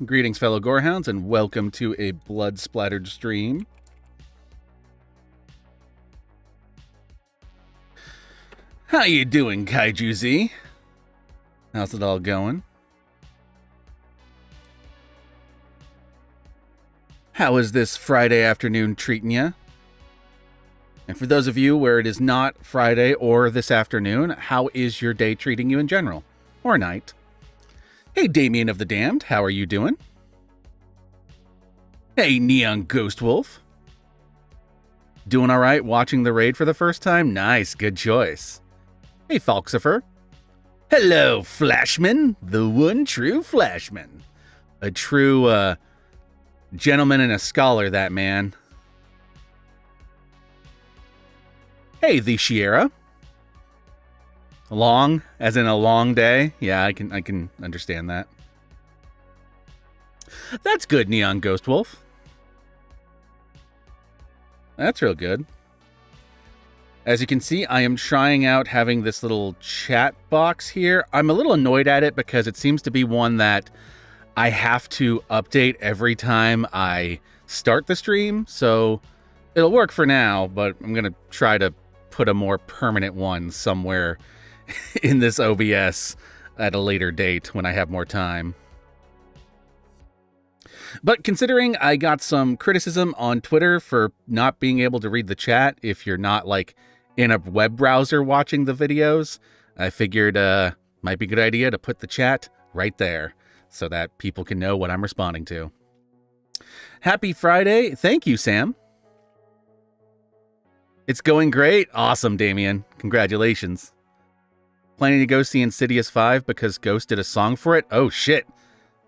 Greetings, fellow gorehounds, and welcome to a blood-splattered stream. How you doing, Kaiju Z? How's it all going? How is this Friday afternoon treating you? And for those of you where it is not Friday or this afternoon, how is your day treating you in general? Or night? Hey, Damien of the Damned, how are you doing? Hey, Neon Ghost Wolf. Doing all right watching the raid for the first time? Nice, good choice. Hey, Falxifer. Hello, Flashman, the one true Flashman. A true, gentleman and a scholar, that man. Hey, the Shiera. Long, as in a long day? Yeah, I can understand that. That's good, Neon Ghost Wolf. That's real good. As you can see, I am trying out having this little chat box here. I'm a little annoyed at it because it seems to be one that I have to update every time I start the stream. So it'll work for now, but I'm going to try to put a more permanent one somewhere in this OBS at a later date when I have more time. But considering I got some criticism on Twitter for not being able to read the chat if you're not like in a web browser watching the videos, I figured might be a good idea to put the chat right there so that people can know what I'm responding to. Happy Friday. Thank you, Sam. It's going great. Awesome, Damien. Congratulations. Planning to go see Insidious 5 because Ghost did a song for it? Oh, shit.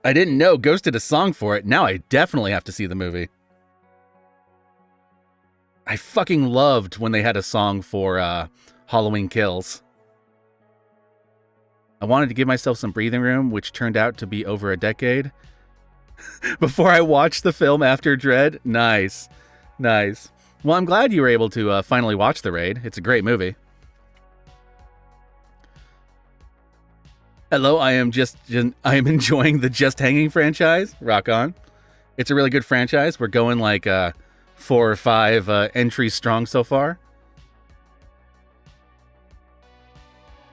I didn't know Ghost did a song for it. Now I definitely have to see the movie. I fucking loved when they had a song for Halloween Kills. I wanted to give myself some breathing room, which turned out to be over a decade. Before I watched the film after Dread. Nice. Nice. Well, I'm glad you were able to finally watch The Raid. It's a great movie. Hello, I am enjoying the Just Hanging franchise. Rock on. It's a really good franchise. We're going like 4 or 5 entries strong so far.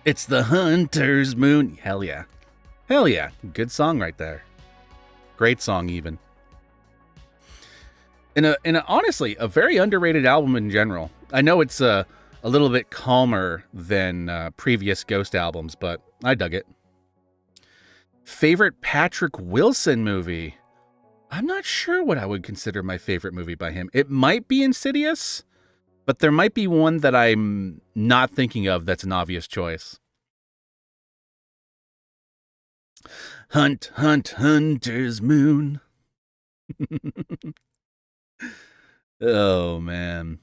It's the Hunter's Moon. Hell yeah. Hell yeah. Good song right there. Great song even. In honestly, a very underrated album in general. I know it's a little bit calmer than previous Ghost albums, but I dug it. Favorite Patrick Wilson movie? I'm not sure what I would consider my favorite movie by him. It might be Insidious, but there might be one that I'm not thinking of that's an obvious choice. Hunt, hunt, hunter's moon. Oh, man.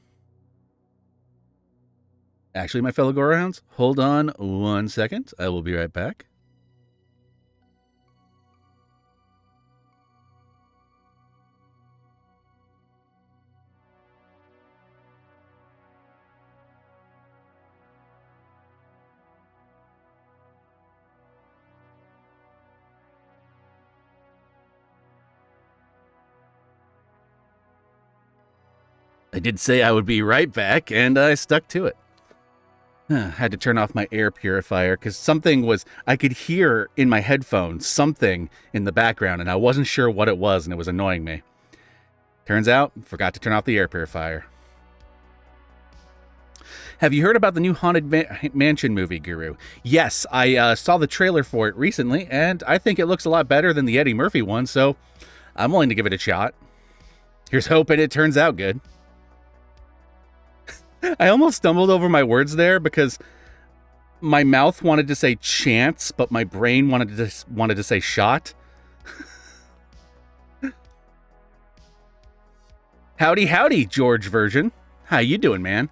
Actually, my fellow Gorehounds, hold on 1 second. I will be right back. I did say I would be right back, and I stuck to it. Had to turn off my air purifier because something was, I could hear in my headphones something in the background, and I wasn't sure what it was, and it was annoying me. Turns out, forgot to turn off the air purifier. Have you heard about the new Haunted Mansion movie, Guru? Yes, I saw the trailer for it recently, and I think it looks a lot better than the Eddie Murphy one, so I'm willing to give it a shot. Here's hoping it turns out good. I almost stumbled over my words there because my mouth wanted to say chance, but my brain wanted to say shot. Howdy, howdy, George Version. How you doing, man?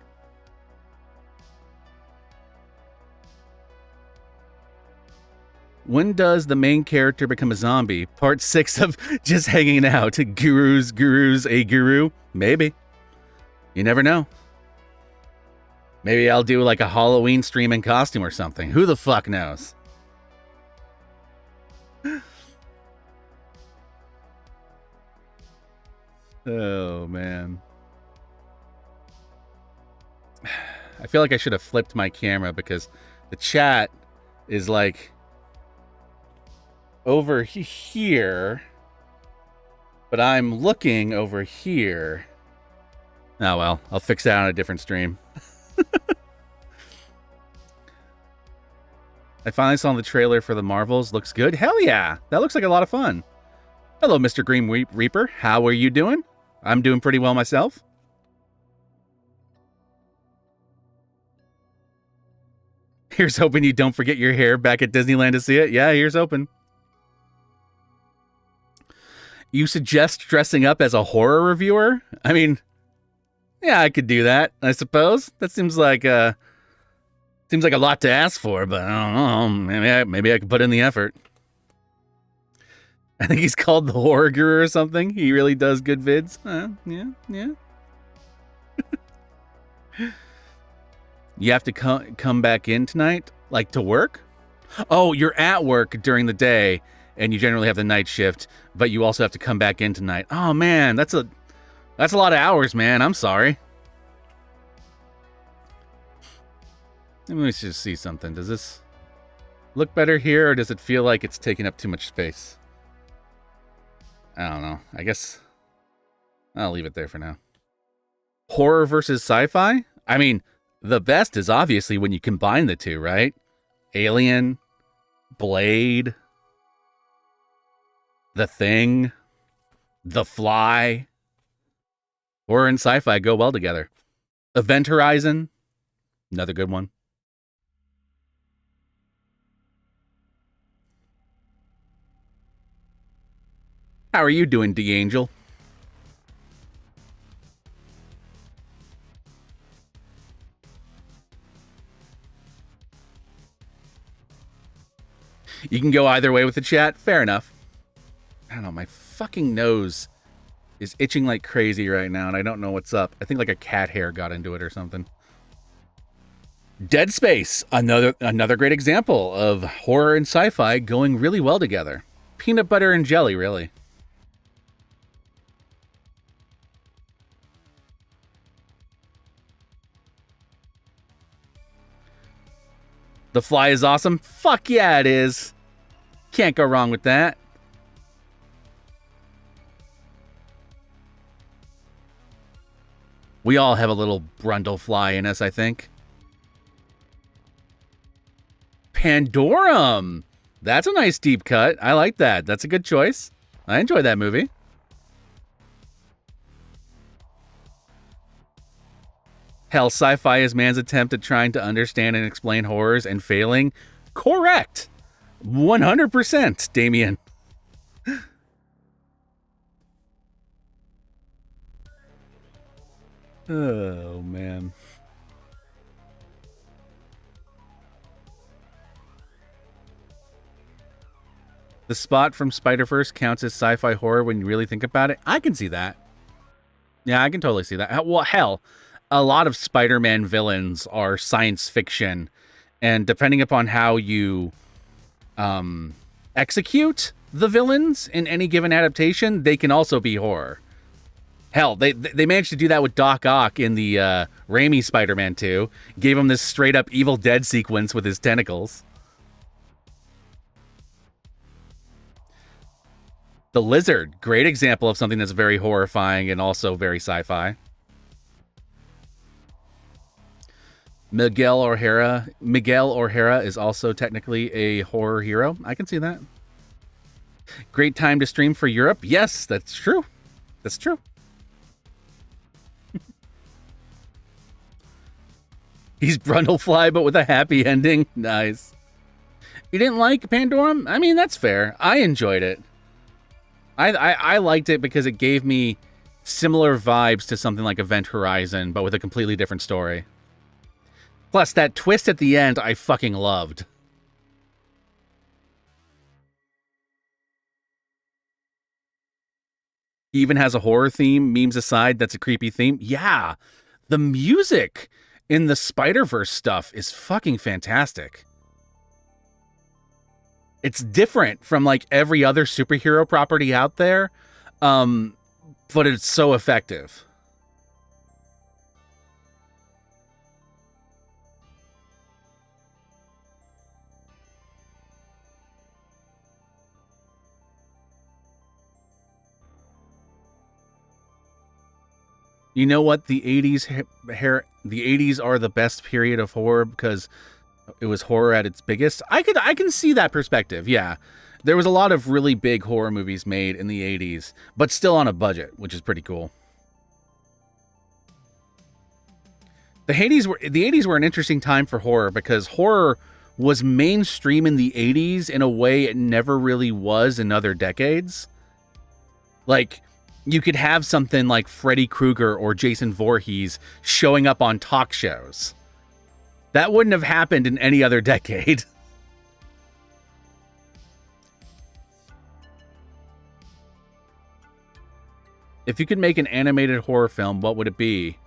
When does the main character become a zombie? Part 6 of Just Hanging Out. Gurus, a guru? Maybe. You never know. Maybe I'll do like a Halloween stream in costume or something. Who the fuck knows? Oh, man. I feel like I should have flipped my camera because the chat is like over here, but I'm looking over here. Oh, well, I'll fix that on a different stream. I finally saw the trailer for the Marvels. Looks good. Hell yeah. That looks like a lot of fun. Hello, Mr. Green Reaper. How are you doing? I'm doing pretty well myself. Here's hoping you don't forget your hair back at Disneyland to see it. Yeah, here's hoping. You suggest dressing up as a horror reviewer? I mean, yeah, I could do that, I suppose. That seems like a lot to ask for, but I don't know. Maybe I could put in the effort. I think he's called the Horror Guru or something. He really does good vids. Yeah. You have to come back in tonight? Like to work? Oh, you're at work during the day, and you generally have the night shift, but you also have to come back in tonight. Oh, man, that's a lot of hours, man. I'm sorry. Let me just see something. Does this look better here, or does it feel like it's taking up too much space? I don't know. I guess I'll leave it there for now. Horror versus sci-fi? I mean, the best is obviously when you combine the two, right? Alien, Blade, The Thing, The Fly. Horror and sci-fi go well together. Event Horizon, another good one. How are you doing, D-Angel? You can go either way with the chat. Fair enough. I don't know. My fucking nose is itching like crazy right now, and I don't know what's up. I think like a cat hair got into it or something. Dead Space, another great example of horror and sci-fi going really well together. Peanut butter and jelly, really. The Fly is awesome. Fuck yeah, it is. Can't go wrong with that. We all have a little Brundlefly in us, I think. Pandorum. That's a nice deep cut. I like that. That's a good choice. I enjoy that movie. Hell, sci-fi is man's attempt at trying to understand and explain horrors and failing. Correct. 100%, Damien. Oh, man. The Spot from Spider-Verse counts as sci-fi horror when you really think about it. I can see that. Yeah, I can totally see that. Well, hell, a lot of Spider-Man villains are science fiction, and depending upon how you execute the villains in any given adaptation, they can also be horror. Hell, they managed to do that with Doc Ock in the Raimi Spider-Man 2. Gave him this straight-up Evil Dead sequence with his tentacles. The Lizard, great example of something that's very horrifying and also very sci-fi. Miguel O'Hara is also technically a horror hero. I can see that. Great time to stream for Europe. Yes, that's true. That's true. He's Brundlefly, but with a happy ending. Nice. You didn't like Pandorum? I mean, that's fair. I enjoyed it. I liked it because it gave me similar vibes to something like Event Horizon, but with a completely different story. Plus, that twist at the end, I fucking loved. He even has a horror theme, memes aside, that's a creepy theme. Yeah, the music in the Spider-Verse stuff is fucking fantastic. It's different from like every other superhero property out there, but it's so effective. You know what? The 80s are the best period of horror because it was horror at its biggest. I can see that perspective. Yeah. There was a lot of really big horror movies made in the 80s, but still on a budget, which is pretty cool. The 80s were an interesting time for horror because horror was mainstream in the 80s in a way it never really was in other decades. Like, you could have something like Freddy Krueger or Jason Voorhees showing up on talk shows. That wouldn't have happened in any other decade. If you could make an animated horror film, what would it be?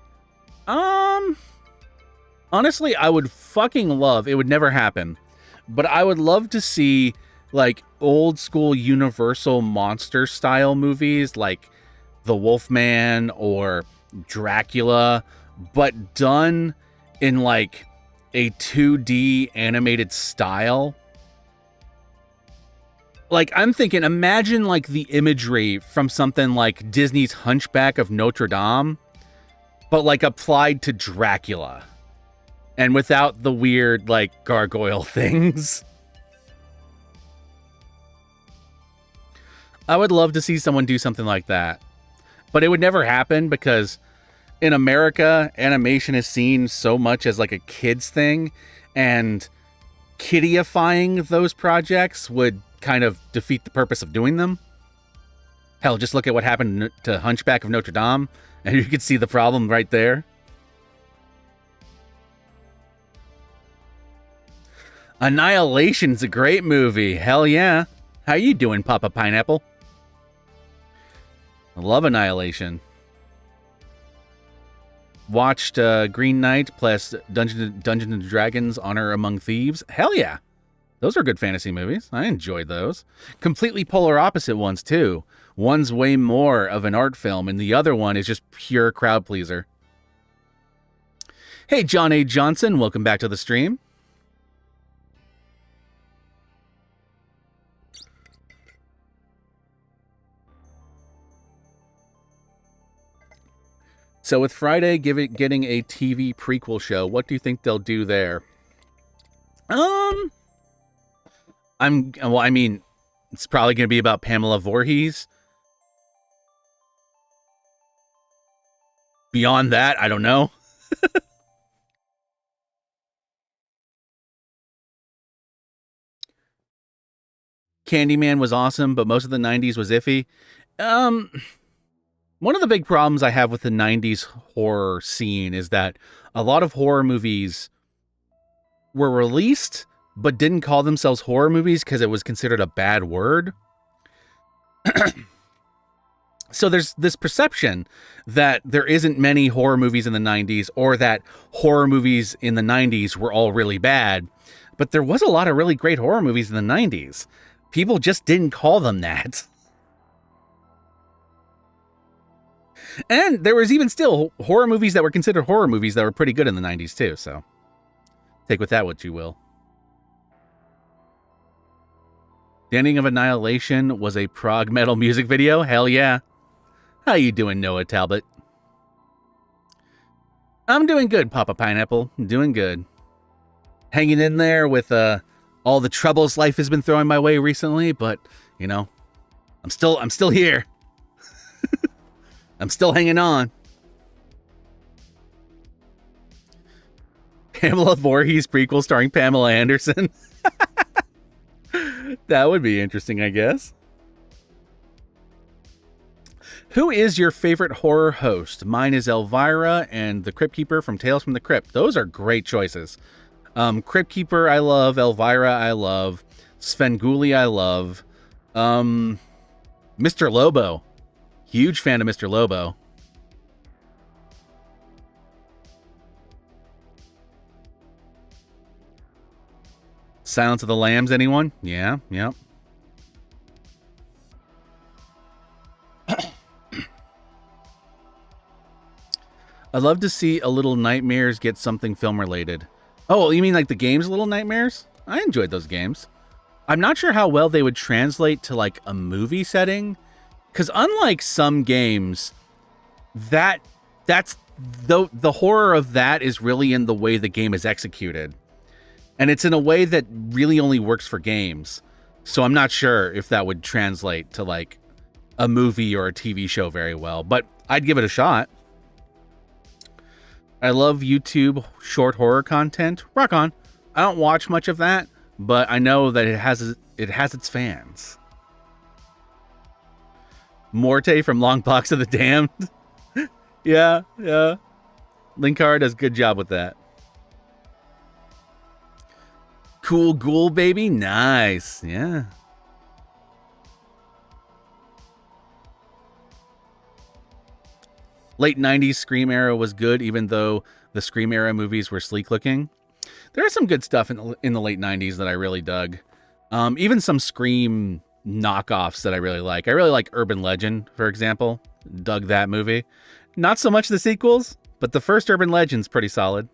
Honestly, I would fucking love, it would never happen, but I would love to see like old school Universal monster style movies like The Wolfman or Dracula, but done in like a 2D animated style. Like, I'm thinking, imagine like the imagery from something like Disney's Hunchback of Notre Dame, but like applied to Dracula and without the weird like gargoyle things. I would love to see someone do something like that. But it would never happen because in America, animation is seen so much as like a kid's thing, and kiddifying those projects would kind of defeat the purpose of doing them. Hell, just look at what happened to Hunchback of Notre Dame, and you could see the problem right there. Annihilation's a great movie. Hell yeah. How you doing, Papa Pineapple? I love Annihilation. Watched Green Knight plus Dungeons and Dragons Honor Among Thieves. Hell yeah. Those are good fantasy movies. I enjoyed those. Completely polar opposite ones, too. One's way more of an art film, and the other one is just pure crowd pleaser. Hey, John A. Johnson. Welcome back to the stream. So with Friday getting a TV prequel show, what do you think they'll do there? I mean, it's probably going to be about Pamela Voorhees. Beyond that, I don't know. Candyman was awesome, but most of the 90s was iffy. One of the big problems I have with the 90s horror scene is that a lot of horror movies were released but didn't call themselves horror movies because it was considered a bad word. So there's this perception that there isn't many horror movies in the 90s, or that horror movies in the 90s were all really bad. But there was a lot of really great horror movies in the 90s. People just didn't call them that. And there was even still horror movies that were considered horror movies that were pretty good in the 90s too, so take with that what you will. The ending of Annihilation was a prog metal music video? Hell yeah. How you doing, Noah Talbot? I'm doing good, Papa Pineapple. I'm doing good. Hanging in there with all the troubles life has been throwing my way recently, but, you know, I'm still here. I'm still hanging on. Pamela Voorhees prequel starring Pamela Anderson. That would be interesting, I guess. Who is your favorite horror host? Mine is Elvira and the Crypt Keeper from Tales from the Crypt. Those are great choices. Crypt Keeper, I love. Elvira, I love. Svengoolie, I love. Mr. Lobo. Huge fan of Mr. Lobo. Silence of the Lambs, anyone? Yeah. I'd love to see a Little Nightmares get something film related. Oh, you mean like the games Little Nightmares? I enjoyed those games. I'm not sure how well they would translate to like a movie setting, because unlike some games, that's the horror of that is really in the way the game is executed. And it's in a way that really only works for games. So I'm not sure if that would translate to like a movie or a TV show very well, but I'd give it a shot. I love YouTube short horror content. Rock on. I don't watch much of that, but I know that it has its fans. Morte from Long Box of the Damned. Yeah. Linkar does a good job with that. Cool Ghoul, baby. Nice. Yeah. Late 90s Scream era was good, even though the Scream era movies were sleek looking. There is some good stuff in the late 90s that I really dug. Even some Scream knockoffs that I really like. I really like Urban Legend, for example. Dug that movie. Not so much the sequels, but the first Urban Legend's pretty solid.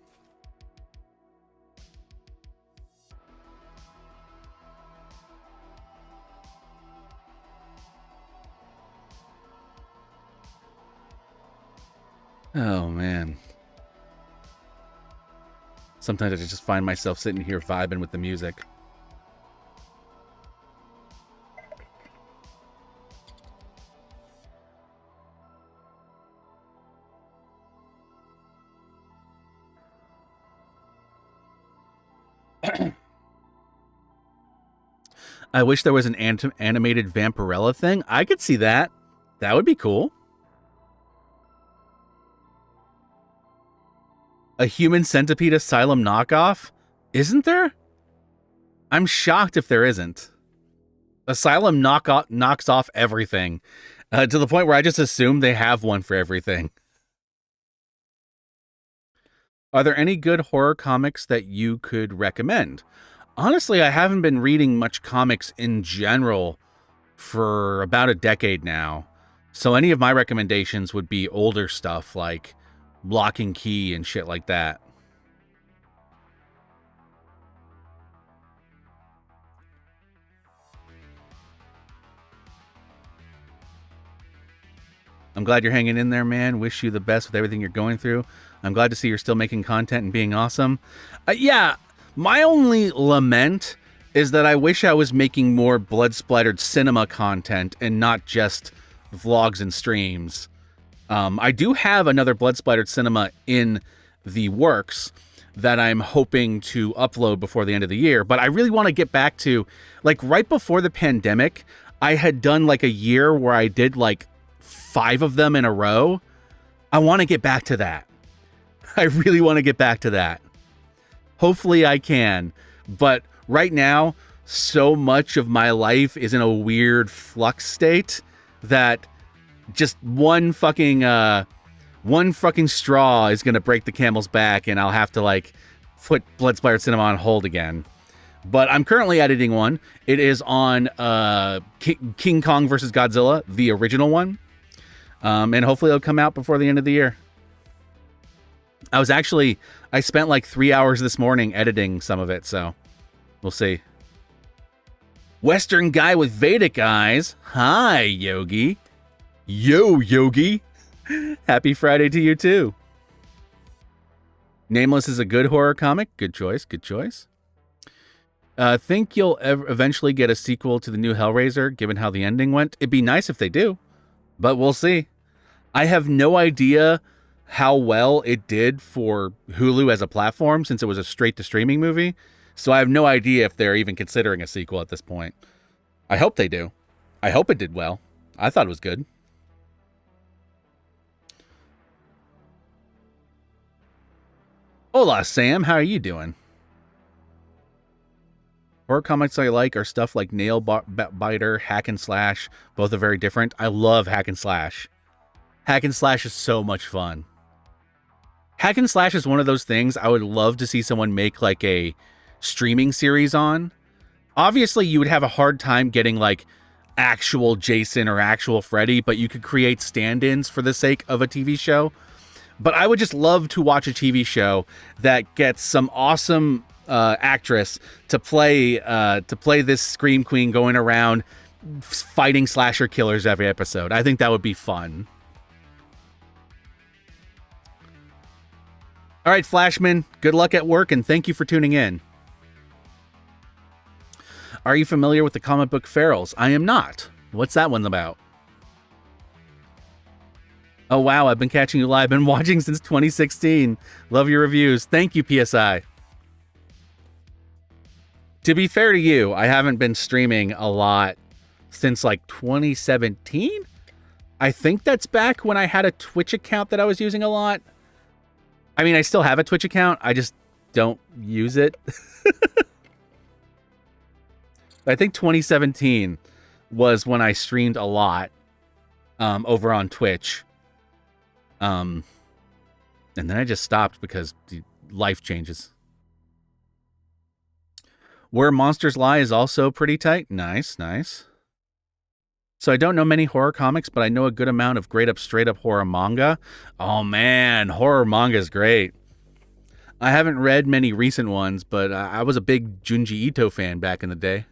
Oh, man. Sometimes I just find myself sitting here vibing with the music. I wish there was an animated Vampirella thing. I could see that. That would be cool. A Human Centipede Asylum knockoff? Isn't there? I'm shocked if there isn't. Asylum knocks off everything. To the point where I just assume they have one for everything. Are there any good horror comics that you could recommend? Honestly, I haven't been reading much comics in general for about a decade now. So any of my recommendations would be older stuff like Lock and Key and shit like that. I'm glad you're hanging in there, man. Wish you the best with everything you're going through. I'm glad to see you're still making content and being awesome. Yeah, my only lament is that I wish I was making more blood-splattered cinema content and not just vlogs and streams. I do have another blood-splattered cinema in the works that I'm hoping to upload before the end of the year, but I really want to get back to, like, right before the pandemic, I had done like a year where I did like 5 of them in a row. I want to get back to that. I really want to get back to that. Hopefully I can. But right now, so much of my life is in a weird flux state that just one fucking straw is going to break the camel's back, and I'll have to like put Blood Splattered Cinema on hold again. But I'm currently editing one. It is on King Kong versus Godzilla, the original one. And hopefully it'll come out before the end of the year. I spent like 3 hours this morning editing some of it, so we'll see. Western guy with Vedic eyes. Hi, Yogi. Yo, Yogi. Happy Friday to you, too. Nameless is a good horror comic. Good choice, good choice. Think you'll eventually get a sequel to the new Hellraiser, given how the ending went? It'd be nice if they do, but we'll see. I have no idea how well it did for Hulu as a platform, since it was a straight-to-streaming movie, so I have no idea if they're even considering a sequel at this point. I hope they do. I hope it did well. I thought it was good. Hola, Sam. How are you doing? Horror comics I like are stuff like Nail Biter, Hack and Slash. Both are very different. I love Hack and Slash. Hack and Slash is so much fun. Hack and Slash is one of those things I would love to see someone make like a streaming series on. Obviously, you would have a hard time getting like actual Jason or actual Freddy, but you could create stand-ins for the sake of a TV show. But I would just love to watch a TV show that gets some awesome actress to play this Scream Queen going around fighting slasher killers every episode. I think that would be fun. All right, Flashman, good luck at work, and thank you for tuning in. Are you familiar with the comic book Ferals? I am not. What's that one about? Oh, wow, I've been catching you live. Been watching since 2016. Love your reviews. Thank you, PSI. To be fair to you, I haven't been streaming a lot since like 2017. I think that's back when I had a Twitch account that I was using a lot. I mean, I still have a Twitch account. I just don't use it. I think 2017 was when I streamed a lot over on Twitch. And then I just stopped because life changes. Where Monsters Lie is also pretty tight. Nice, nice. So I don't know many horror comics, but I know a good amount of great up, straight up horror manga. Oh man, horror manga is great. I haven't read many recent ones, but I was a big Junji Ito fan back in the day.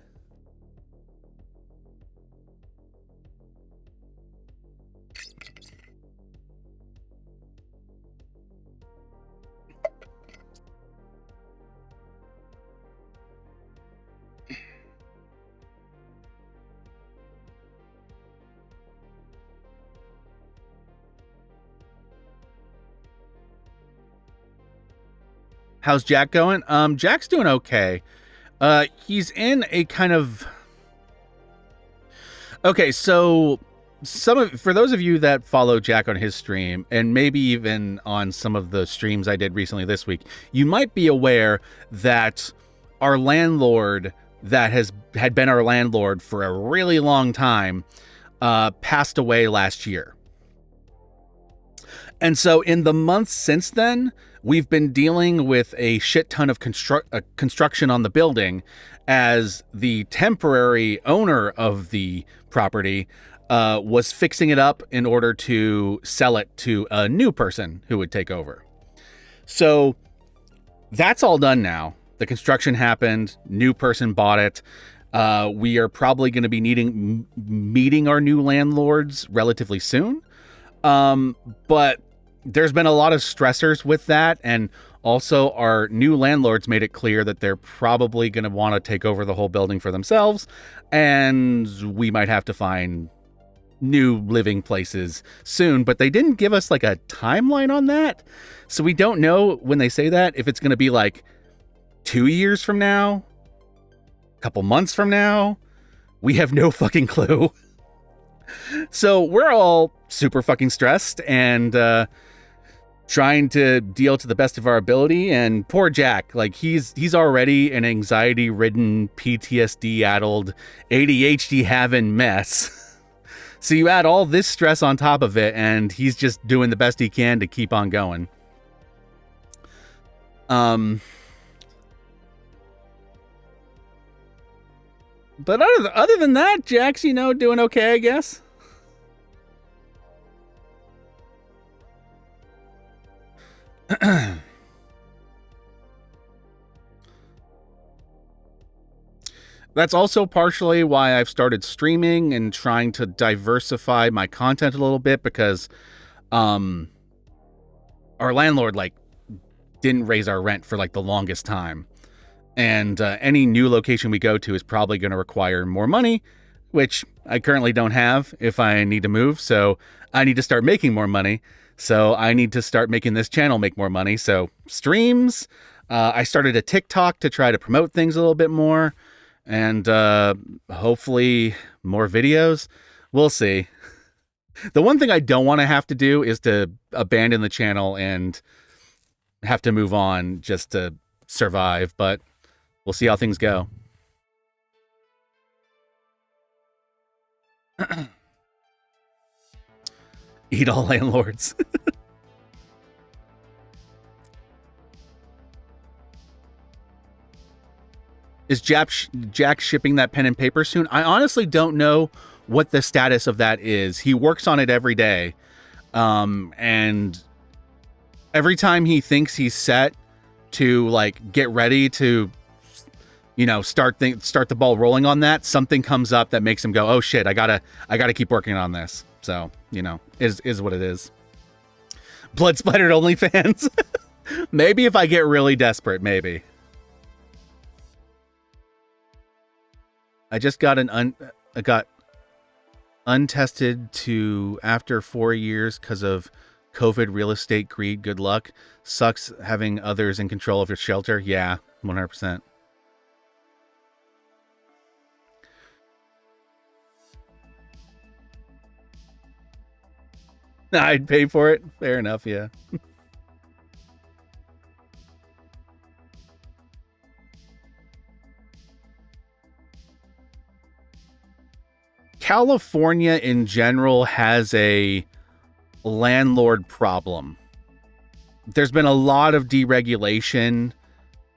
How's Jack going? Jack's doing okay. He's in a kind of... Okay, so for those of you that follow Jack on his stream, and maybe even on some of the streams I did recently this week, you might be aware that our landlord that had been our landlord for a really long time passed away last year. And so in the months since then, we've been dealing with a shit ton of construction on the building, as the temporary owner of the property was fixing it up in order to sell it to a new person who would take over. So that's all done now. The construction happened. New person bought it. We are probably going to be meeting our new landlords relatively soon. But there's been a lot of stressors with that, and also our new landlords made it clear that they're probably going to want to take over the whole building for themselves, and we might have to find new living places soon, but they didn't give us like a timeline on that. So we don't know when they say that if it's going to be like 2 years from now, a couple months from now. We have no fucking clue. So we're all super fucking stressed and trying to deal to the best of our ability. And poor Jack, like he's already an anxiety-ridden, PTSD-addled, ADHD-having mess. So you add all this stress on top of it, and he's just doing the best he can to keep on going. But other than that, Jack's, doing okay, I guess. That's also partially why I've started streaming and trying to diversify my content a little bit, because our landlord didn't raise our rent for the longest time. And any new location we go to is probably going to require more money, which I currently don't have if I need to move. So I need to start making more money. So I need to start making this channel make more money. So streams, I started a TikTok to try to promote things a little bit more, and hopefully more videos. We'll see. The one thing I don't want to have to do is to abandon the channel and have to move on just to survive, but we'll see how things go. Eat all landlords. Is Jack shipping that pen and paper soon? I honestly don't know what the status of that is. He works on it every day. And Every time he thinks he's set to like get ready to, start the ball rolling on that, something comes up that makes him go, oh shit, I gotta keep working on this. So, is what it is. Blood splattered OnlyFans. Maybe if I get really desperate, maybe. I just got got untested to after 4 years because of COVID real estate greed. Good luck. Sucks having others in control of your shelter. Yeah, 100%. I'd pay for it. Fair enough, yeah. California in general has a landlord problem. There's been a lot of deregulation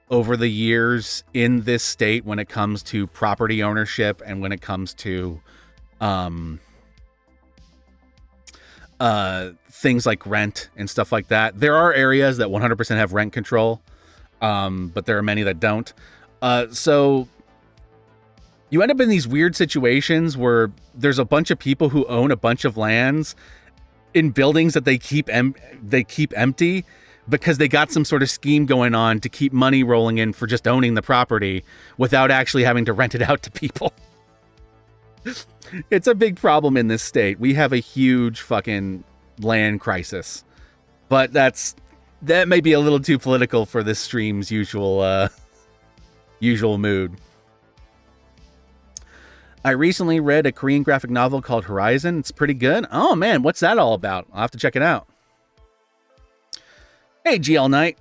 over the years in this state when it comes to property ownership and when it comes to things like rent and stuff like that. There are areas that 100% have rent control, but there are many that don't. So you end up in these weird situations where there's a bunch of people who own a bunch of lands in buildings that they keep empty because they got some sort of scheme going on to keep money rolling in for just owning the property without actually having to rent it out to people. It's a big problem in this state. We have a huge fucking land crisis, but that may be a little too political for this stream's usual mood. I recently read a Korean graphic novel called Horizon. It's pretty good. Oh man, what's that all about? I'll have to check it out. Hey, GL Knight.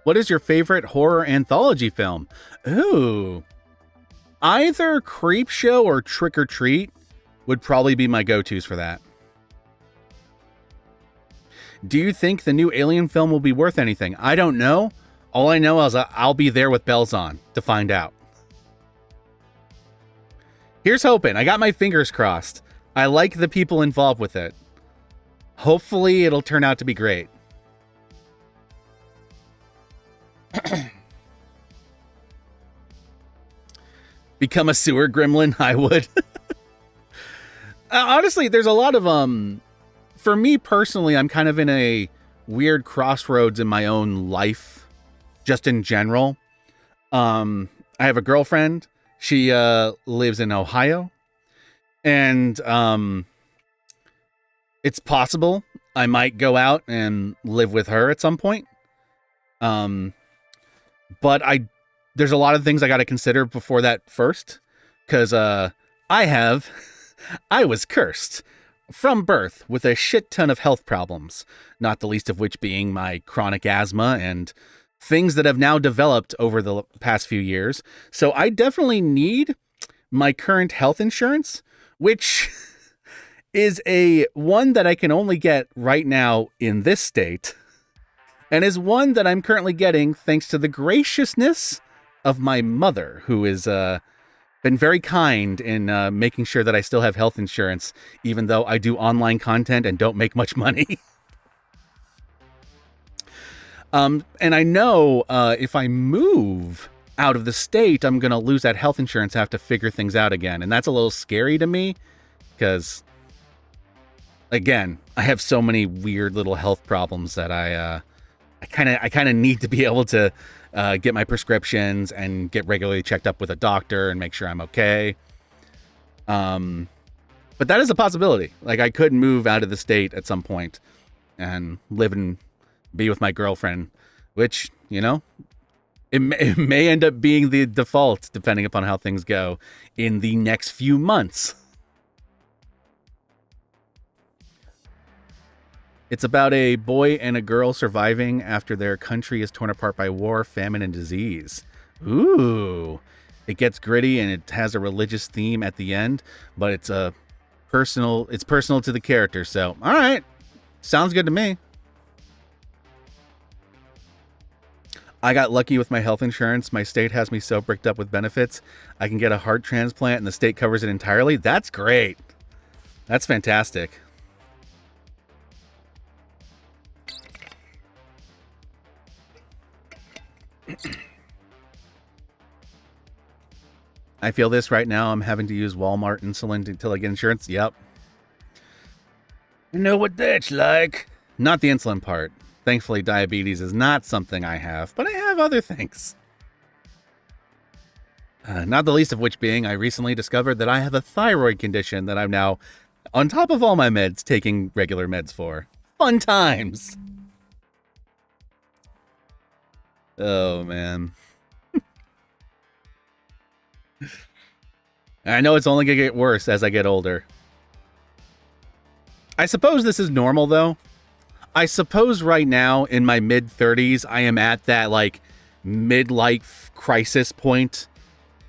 What is your favorite horror anthology film? Ooh. Either Creepshow or Trick or Treat would probably be my go-tos for that. Do you think the new Alien film will be worth anything? I don't know. All I know is I'll be there with bells on to find out. Here's hoping. I got my fingers crossed. I like the people involved with it. Hopefully it'll turn out to be great. Become a sewer gremlin? I would. Honestly, there's a lot of for me personally, I'm kind of in a weird crossroads in my own life, just in general. I have a girlfriend. She lives in Ohio, and it's possible I might go out and live with her at some point. But there's a lot of things I got to consider before that first, because I was cursed from birth with a shit ton of health problems, not the least of which being my chronic asthma and things that have now developed over the past few years. So I definitely need my current health insurance, which is one that I can only get right now in this state, and is one that I'm currently getting thanks to the graciousness of my mother, who has been very kind in making sure that I still have health insurance, even though I do online content and don't make much money. And I know if I move out of the state, I'm going to lose that health insurance, have to figure things out again. And that's a little scary to me because, again, I have so many weird little health problems that I kind of need to be able to get my prescriptions and get regularly checked up with a doctor and make sure I'm okay. But that is a possibility. Like, I could move out of the state at some point and live in be with my girlfriend, which, it may end up being the default depending upon how things go in the next few months. It's about a boy and a girl surviving after their country is torn apart by war, famine, and disease. Ooh. It gets gritty and it has a religious theme at the end, but it's personal to the character. So, all right. Sounds good to me. I got lucky with my health insurance. My state has me so bricked up with benefits. I can get a heart transplant and the state covers it entirely. That's great. That's fantastic. I feel this right now. I'm having to use Walmart insulin until I get insurance. Yep. You know what that's like. Not the insulin part. Thankfully, diabetes is not something I have, but I have other things. Not the least of which being, I recently discovered that I have a thyroid condition that I'm now, on top of all my meds, taking regular meds for. Fun times! Oh, man. I know it's only going to get worse as I get older. I suppose this is normal, though. I suppose right now, in my mid-30s, I am at that, midlife crisis point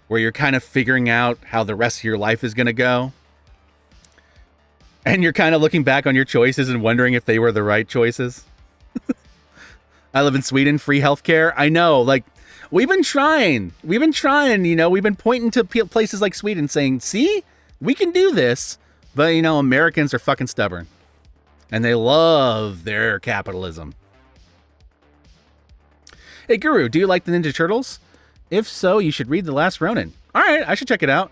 where you're kind of figuring out how the rest of your life is going to go. And you're kind of looking back on your choices and wondering if they were the right choices. I live in Sweden, free healthcare. I know, we've been trying. We've been pointing to places like Sweden saying, see, we can do this. But, Americans are fucking stubborn. And they love their capitalism. Hey, Guru, do you like the Ninja Turtles? If so, you should read The Last Ronin. All right, I should check it out.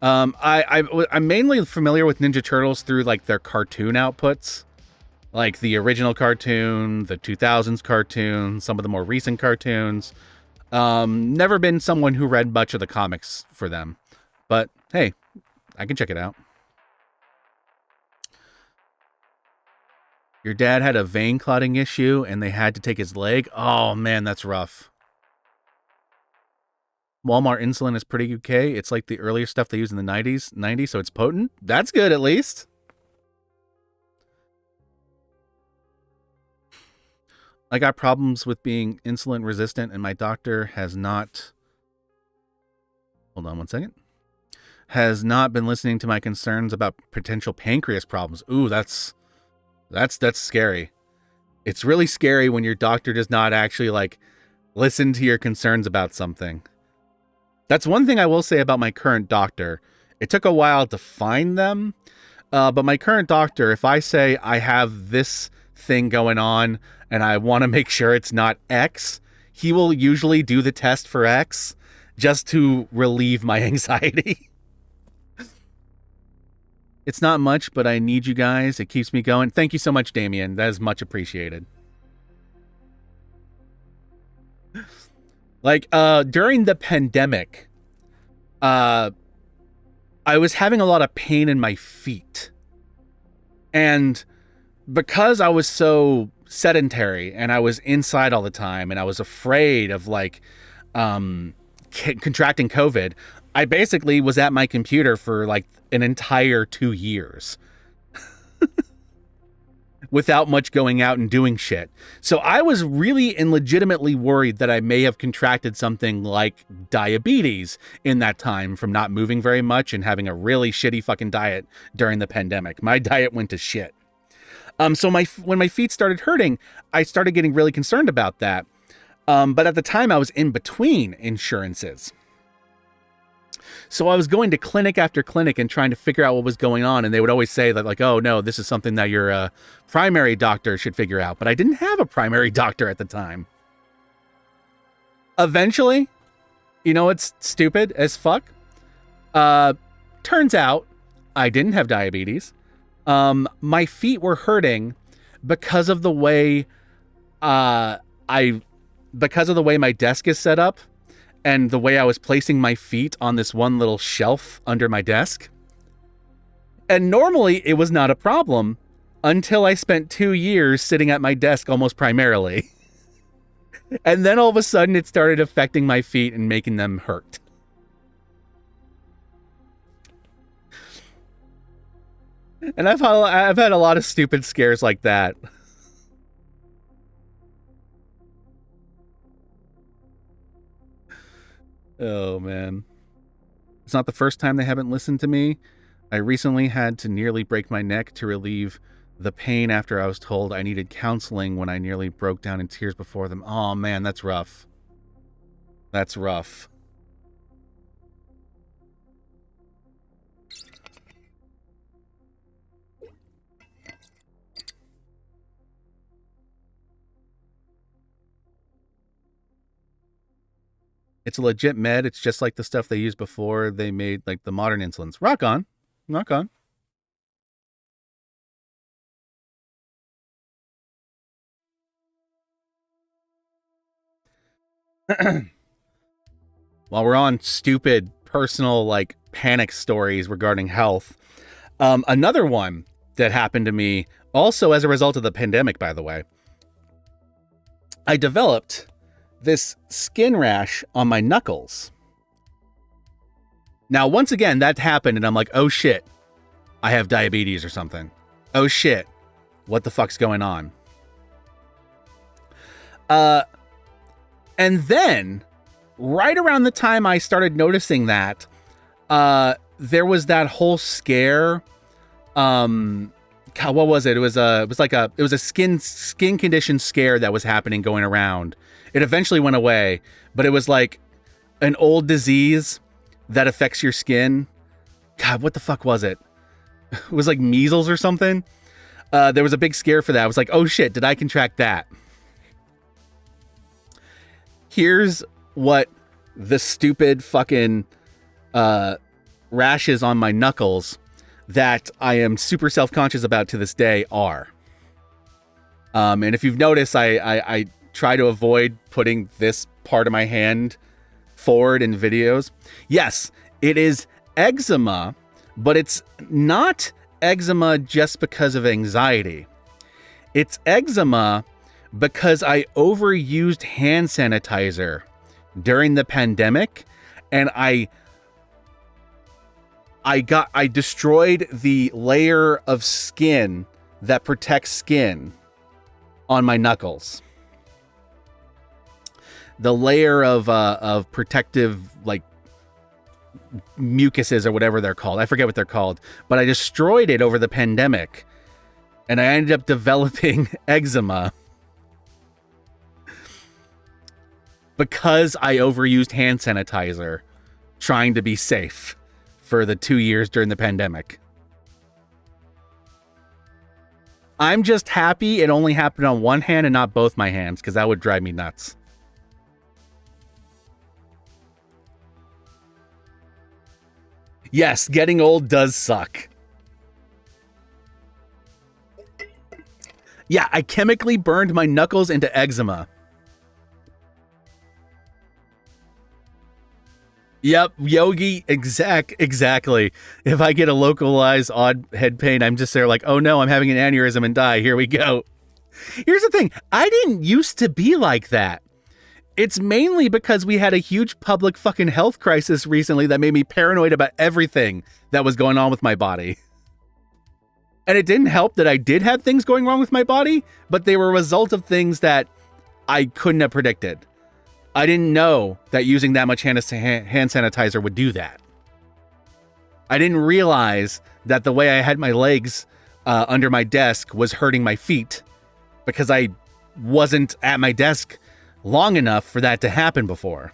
I'm mainly familiar with Ninja Turtles through, their cartoon outputs. Like the original cartoon, the 2000s cartoon, some of the more recent cartoons. Never been someone who read much of the comics for them. But, hey, I can check it out. Your dad had a vein clotting issue and they had to take his leg? Oh, man, that's rough. Walmart insulin is pretty okay. It's like the earlier stuff they used in the 90s, so it's potent. That's good, at least. I got problems with being insulin resistant and my doctor has not... Hold on one second. Has not been listening to my concerns about potential pancreas problems. Ooh, that's scary. It's really scary when your doctor does not actually listen to your concerns about something. That's one thing I will say about my current doctor. It took a while to find them, but my current doctor, if I say I have this thing going on and I want to make sure it's not X, he will usually do the test for X just to relieve my anxiety. It's not much, but I need you guys. It keeps me going. Thank you so much, Damien. That is much appreciated. During the pandemic, I was having a lot of pain in my feet. And because I was so sedentary and I was inside all the time and I was afraid of contracting COVID, I basically was at my computer for an entire 2 years without much going out and doing shit. So I was really and legitimately worried that I may have contracted something like diabetes in that time from not moving very much and having a really shitty fucking diet during the pandemic. My diet went to shit. So when my feet started hurting, I started getting really concerned about that. But at the time I was in between insurances. So I was going to clinic after clinic and trying to figure out what was going on. And they would always say that oh, no, this is something that your primary doctor should figure out. But I didn't have a primary doctor at the time. Eventually, it's stupid as fuck. Turns out I didn't have diabetes. My feet were hurting because of the way my desk is set up. And the way I was placing my feet on this one little shelf under my desk. And normally it was not a problem, until I spent 2 years sitting at my desk almost primarily. And then all of a sudden it started affecting my feet and making them hurt. And I've had a lot of stupid scares like that. Oh, man. It's not the first time they haven't listened to me. I recently had to nearly break my neck to relieve the pain after I was told I needed counseling when I nearly broke down in tears before them. Oh, man, that's rough. That's rough. It's a legit med. It's just like the stuff they used before they made like the modern insulins. Rock on. Rock on. While we're on stupid personal like panic stories regarding health, another one that happened to me also as a result of the pandemic, by the way, I developed this skin rash on my knuckles. Now, once again, that happened and I'm like, oh shit, I have diabetes or something. Oh shit, what the fuck's going on? And then, right around the time I started noticing that, there was that whole scare. God, what was it? It was a skin condition scare that was happening going around. It eventually went away, but it was like an old disease that affects your skin. God, what the fuck was it? It was like measles or something. There was a big scare for that. I was like, oh shit, did I contract that? Here's what the stupid fucking rashes on my knuckles that I am super self-conscious about to this day are. And if you've noticed, I try to avoid putting this part of my hand forward in videos. Yes, it is eczema, but it's not eczema just because of anxiety. It's eczema because I overused hand sanitizer during the pandemic, and I destroyed the layer of skin that protects skin on my knuckles. The layer of protective, like, mucuses or whatever they're called. I forget what they're called, but I destroyed it over the pandemic, and I ended up developing eczema because I overused hand sanitizer trying to be safe for the 2 years during the pandemic. I'm just happy it only happened on one hand and not both my hands, because that would drive me nuts. Yes, getting old does suck. Yeah, I chemically burned my knuckles into eczema. Yep, Yogi, exactly. If I get a localized odd head pain, I'm just there like, oh no, I'm having an aneurysm and die. Here we go. Here's the thing. I didn't used to be like that. It's mainly because we had a huge public fucking health crisis recently that made me paranoid about everything that was going on with my body. And it didn't help that I did have things going wrong with my body, but they were a result of things that I couldn't have predicted. I didn't know that using that much hand sanitizer would do that. I didn't realize that the way I had my legs under my desk was hurting my feet because I wasn't at my desk long enough for that to happen before.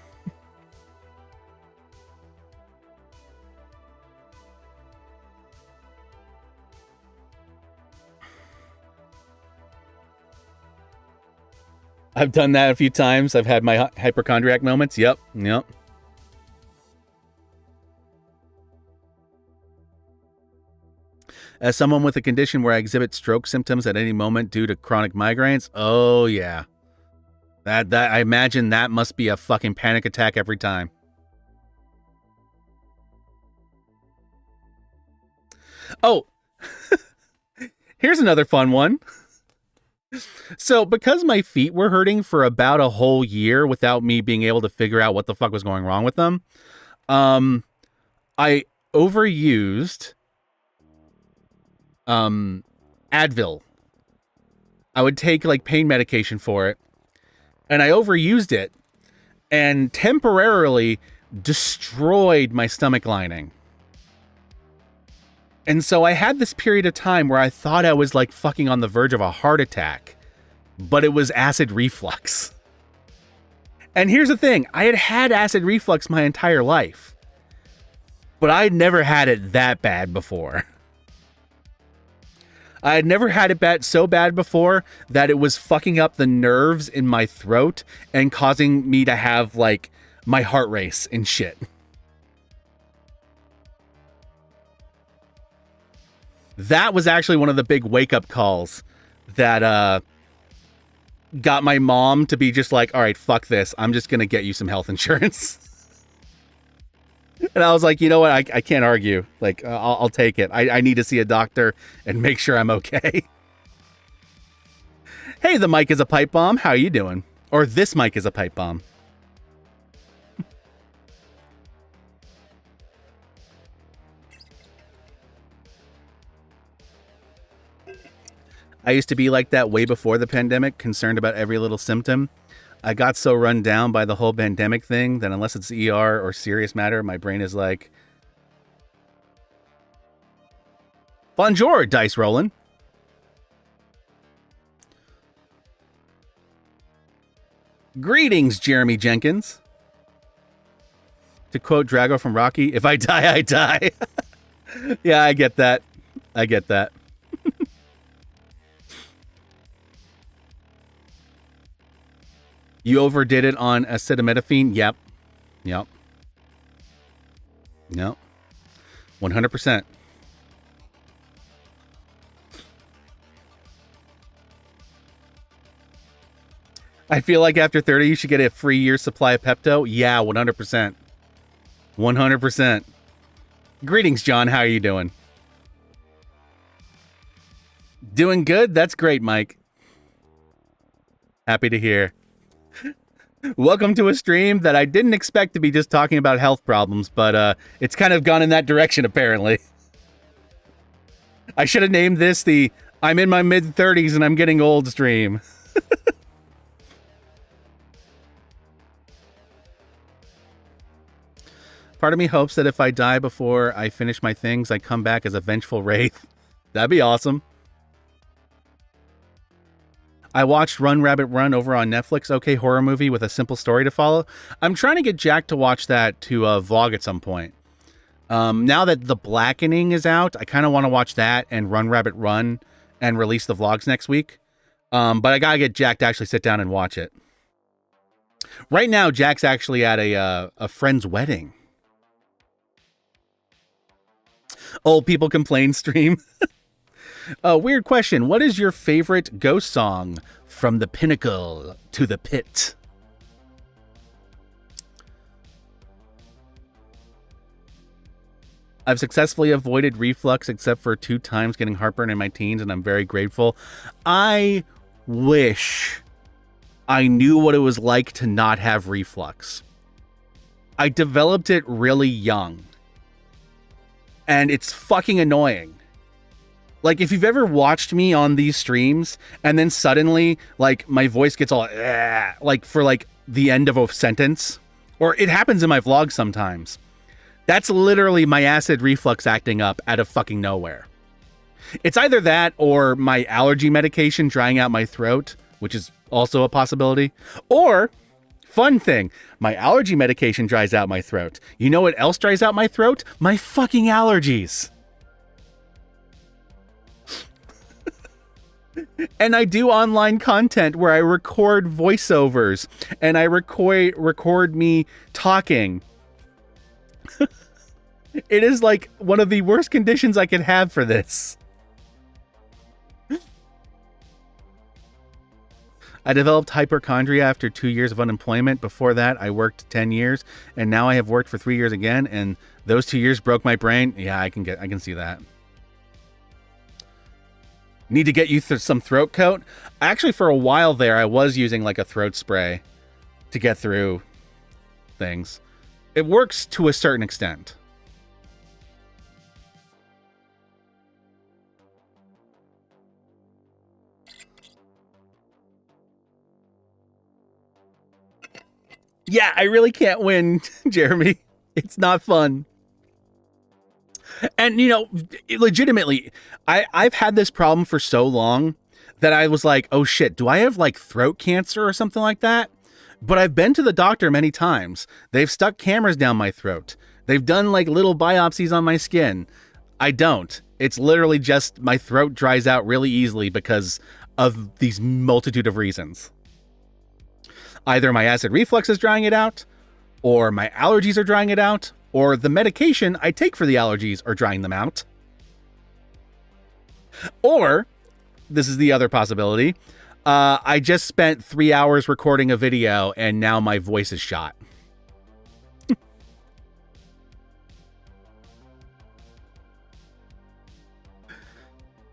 I've done that a few times. I've had my hypochondriac moments. Yep. As someone with a condition where I exhibit stroke symptoms at any moment due to chronic migraines, oh yeah. That I imagine that must be a fucking panic attack every time. Oh, Here's another fun one. So, because my feet were hurting for about a whole year without me being able to figure out what the fuck was going wrong with them, I overused Advil. I would take like pain medication for it, and I overused it and temporarily destroyed my stomach lining. And so I had this period of time where I thought I was like fucking on the verge of a heart attack, but it was acid reflux. And here's the thing, I had had acid reflux my entire life, but I'd never had it that bad before. I had never had it so bad before that it was fucking up the nerves in my throat and causing me to have like my heart race and shit. That was actually one of the big wake-up calls that got my mom to be just like, all right, fuck this. I'm just going to get you some health insurance. And I was like, you know what? I can't argue. Like, I'll take it. I need to see a doctor and make sure I'm okay. Hey, the mic is a pipe bomb. How are you doing? Or this mic is a pipe bomb. I used to be like that way before the pandemic, concerned about every little symptom. I got so run down by the whole pandemic thing that unless it's ER or serious matter, my brain is like, bonjour, dice rolling. Greetings, Jeremy Jenkins. To quote Drago from Rocky, if I die, I die. Yeah, I get that. I get that. You overdid it on acetaminophen? Yep. 100%. I feel like after 30, you should get a free year supply of Pepto. Yeah, 100%. 100%. Greetings, John. How are you doing? Doing good? That's great, Mike. Happy to hear. Welcome to a stream that I didn't expect to be just talking about health problems, but it's kind of gone in that direction, apparently. I should have named this the I'm in my mid-30s and I'm getting old stream. Part of me hopes that if I die before I finish my things, I come back as a vengeful wraith. That'd be awesome. I watched Run Rabbit Run over on Netflix. Okay, horror movie with a simple story to follow. I'm trying to get Jack to watch that to vlog at some point. Now that The Blackening is out, I kind of want to watch that and Run Rabbit Run and release the vlogs next week. But I gotta get Jack to actually sit down and watch it. Right now, Jack's actually at a friend's wedding. Old people complain stream. Weird question. What is your favorite ghost song? From the pinnacle to the pit. I've successfully avoided reflux except for 2 times getting heartburn in my teens, and I'm very grateful. I wish I knew what it was like to not have reflux. I developed it really young. And it's fucking annoying. Like, if you've ever watched me on these streams and then suddenly, like, my voice gets all, like, for, like, the end of a sentence, or it happens in my vlogs sometimes, that's literally my acid reflux acting up out of fucking nowhere. It's either that or my allergy medication drying out my throat, which is also a possibility, or, fun thing, my allergy medication dries out my throat. You know what else dries out my throat? My fucking allergies. And I do online content where I record voiceovers and I record me talking. It is like one of the worst conditions I could have for this. I developed hypochondria after 2 years of unemployment. Before that, I worked 10 years, and now I have worked for 3 years again, and those 2 years broke my brain. Yeah, I can see that. Need to get you some throat coat. Actually, for a while there, I was using like a throat spray to get through things. It works to a certain extent. Yeah, I really can't win, Jeremy. It's not fun. And, you know, legitimately, I've had this problem for so long that I was like, oh shit, do I have like throat cancer or something like that? But I've been to the doctor many times. They've stuck cameras down my throat. They've done like little biopsies on my skin. I don't. It's literally just my throat dries out really easily because of these multitude of reasons. Either my acid reflux is drying it out, or my allergies are drying it out, or the medication I take for the allergies are drying them out. Or, this is the other possibility, I just spent 3 hours recording a video and now my voice is shot.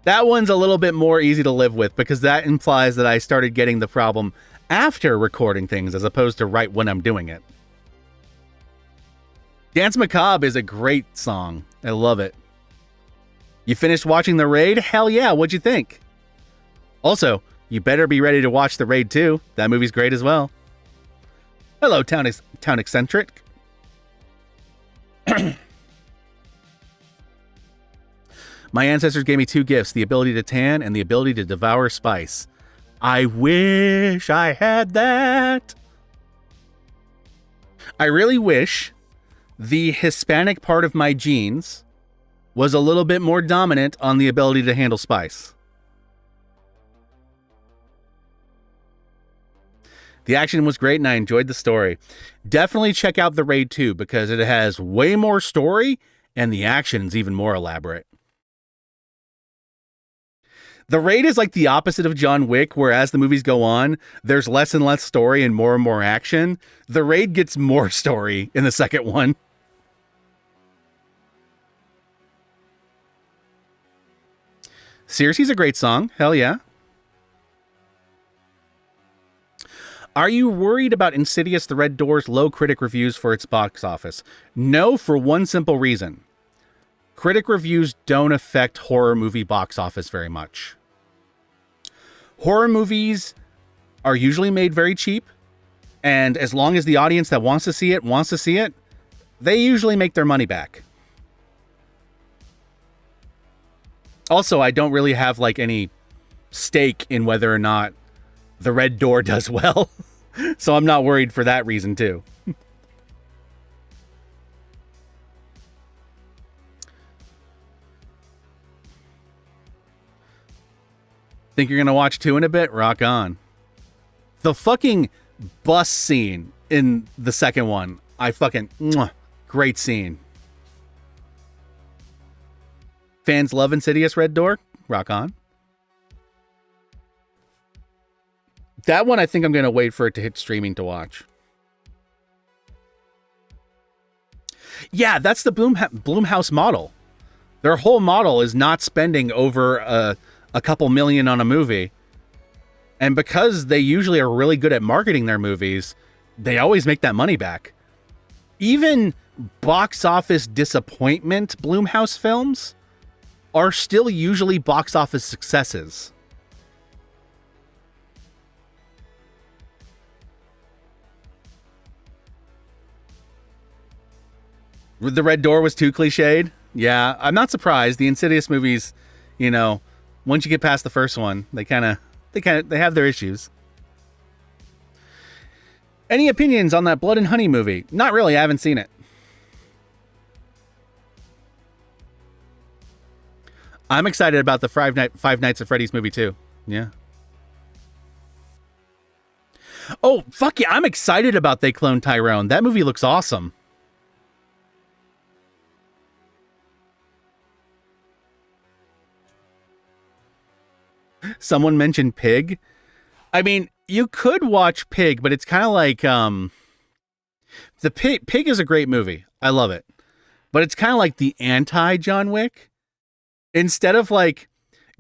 That one's a little bit more easy to live with because that implies that I started getting the problem after recording things as opposed to right when I'm doing it. Dance Macabre is a great song. I love it. You finished watching The Raid? Hell yeah, what'd you think? Also, you better be ready to watch The Raid 2. That movie's great as well. Hello, Town Eccentric. My ancestors gave me 2 gifts, the ability to tan and the ability to devour spice. I wish I had that. I really wish the Hispanic part of my genes was a little bit more dominant on the ability to handle spice. The action was great and I enjoyed the story. Definitely check out The Raid 2 because it has way more story and the action's even more elaborate. The Raid is like the opposite of John Wick, where as the movies go on, there's less and less story and more action. The Raid gets more story in the second one. Circe's a great song. Hell yeah. Are you worried about Insidious the Red Door's low critic reviews for its box office? No, for one simple reason. Critic reviews don't affect horror movie box office very much. Horror movies are usually made very cheap, and as long as the audience that wants to see it, they usually make their money back. Also, I don't really have like any stake in whether or not The Red Door does well, so I'm not worried for that reason too. Think you're gonna watch 2 in a bit? Rock on. The fucking bus scene in the second one, great scene. Fans love Insidious Red Door? Rock on. That one, I think I'm going to wait for it to hit streaming to watch. Yeah, that's the Blumhouse model. Their whole model is not spending over a couple million on a movie. And because they usually are really good at marketing their movies, they always make that money back. Even box office disappointment Blumhouse films are still usually box office successes. The Red Door was too cliched. Yeah, I'm not surprised. The Insidious movies, you know, once you get past the first one, they have their issues. Any opinions on that Blood and Honey movie? Not really. I haven't seen it. I'm excited about the Five Nights at Freddy's movie too. Yeah. Oh, fuck yeah. I'm excited about They Clone Tyrone. That movie looks awesome. Someone mentioned Pig. I mean, you could watch Pig, but it's kind of like the Pig is a great movie. I love it. But it's kind of like the anti John Wick. Instead of like,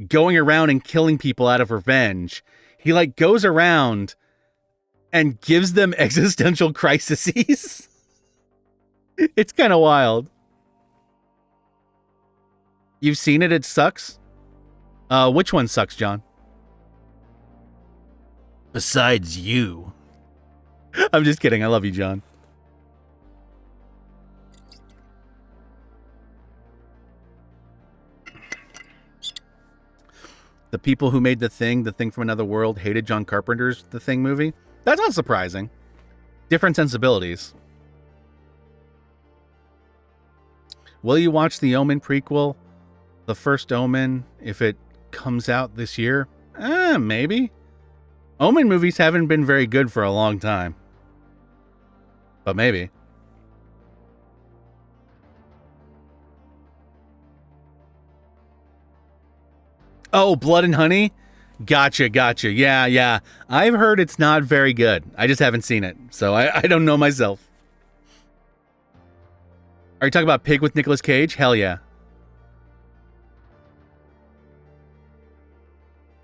going around and killing people out of revenge. He like goes around and gives them existential crises. It's kind of wild. You've seen it? It sucks? Which one sucks, John? Besides you. I'm just kidding. I love you, John. The people who made The Thing from Another World, hated John Carpenter's The Thing movie. That's not surprising. Different sensibilities. Will you watch the Omen prequel, The First Omen, if it comes out this year? Maybe. Omen movies haven't been very good for a long time. But maybe. Oh, Blood and Honey? Gotcha. Yeah. I've heard it's not very good. I just haven't seen it, so I don't know myself. Are you talking about Pig with Nicolas Cage? Hell yeah.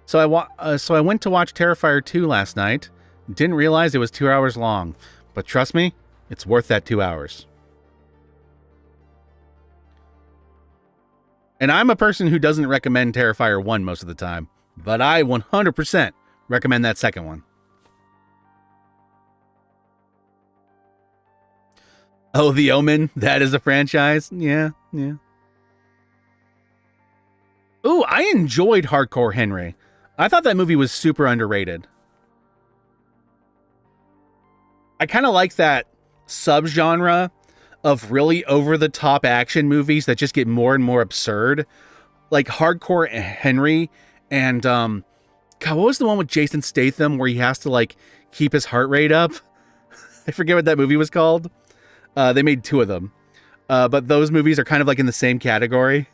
So I went to watch Terrifier 2 last night. Didn't realize it was 2 hours long. But trust me, it's worth that 2 hours. And I'm a person who doesn't recommend Terrifier 1 most of the time. But I 100% recommend that second one. Oh, The Omen? That is a franchise? Yeah. Ooh, I enjoyed Hardcore Henry. I thought that movie was super underrated. I kind of like that subgenre of really over-the-top action movies that just get more and more absurd. Like Hardcore Henry and, God, what was the one with Jason Statham where he has to, like, keep his heart rate up? I forget what that movie was called. They made 2 of them. But those movies are kind of like in the same category.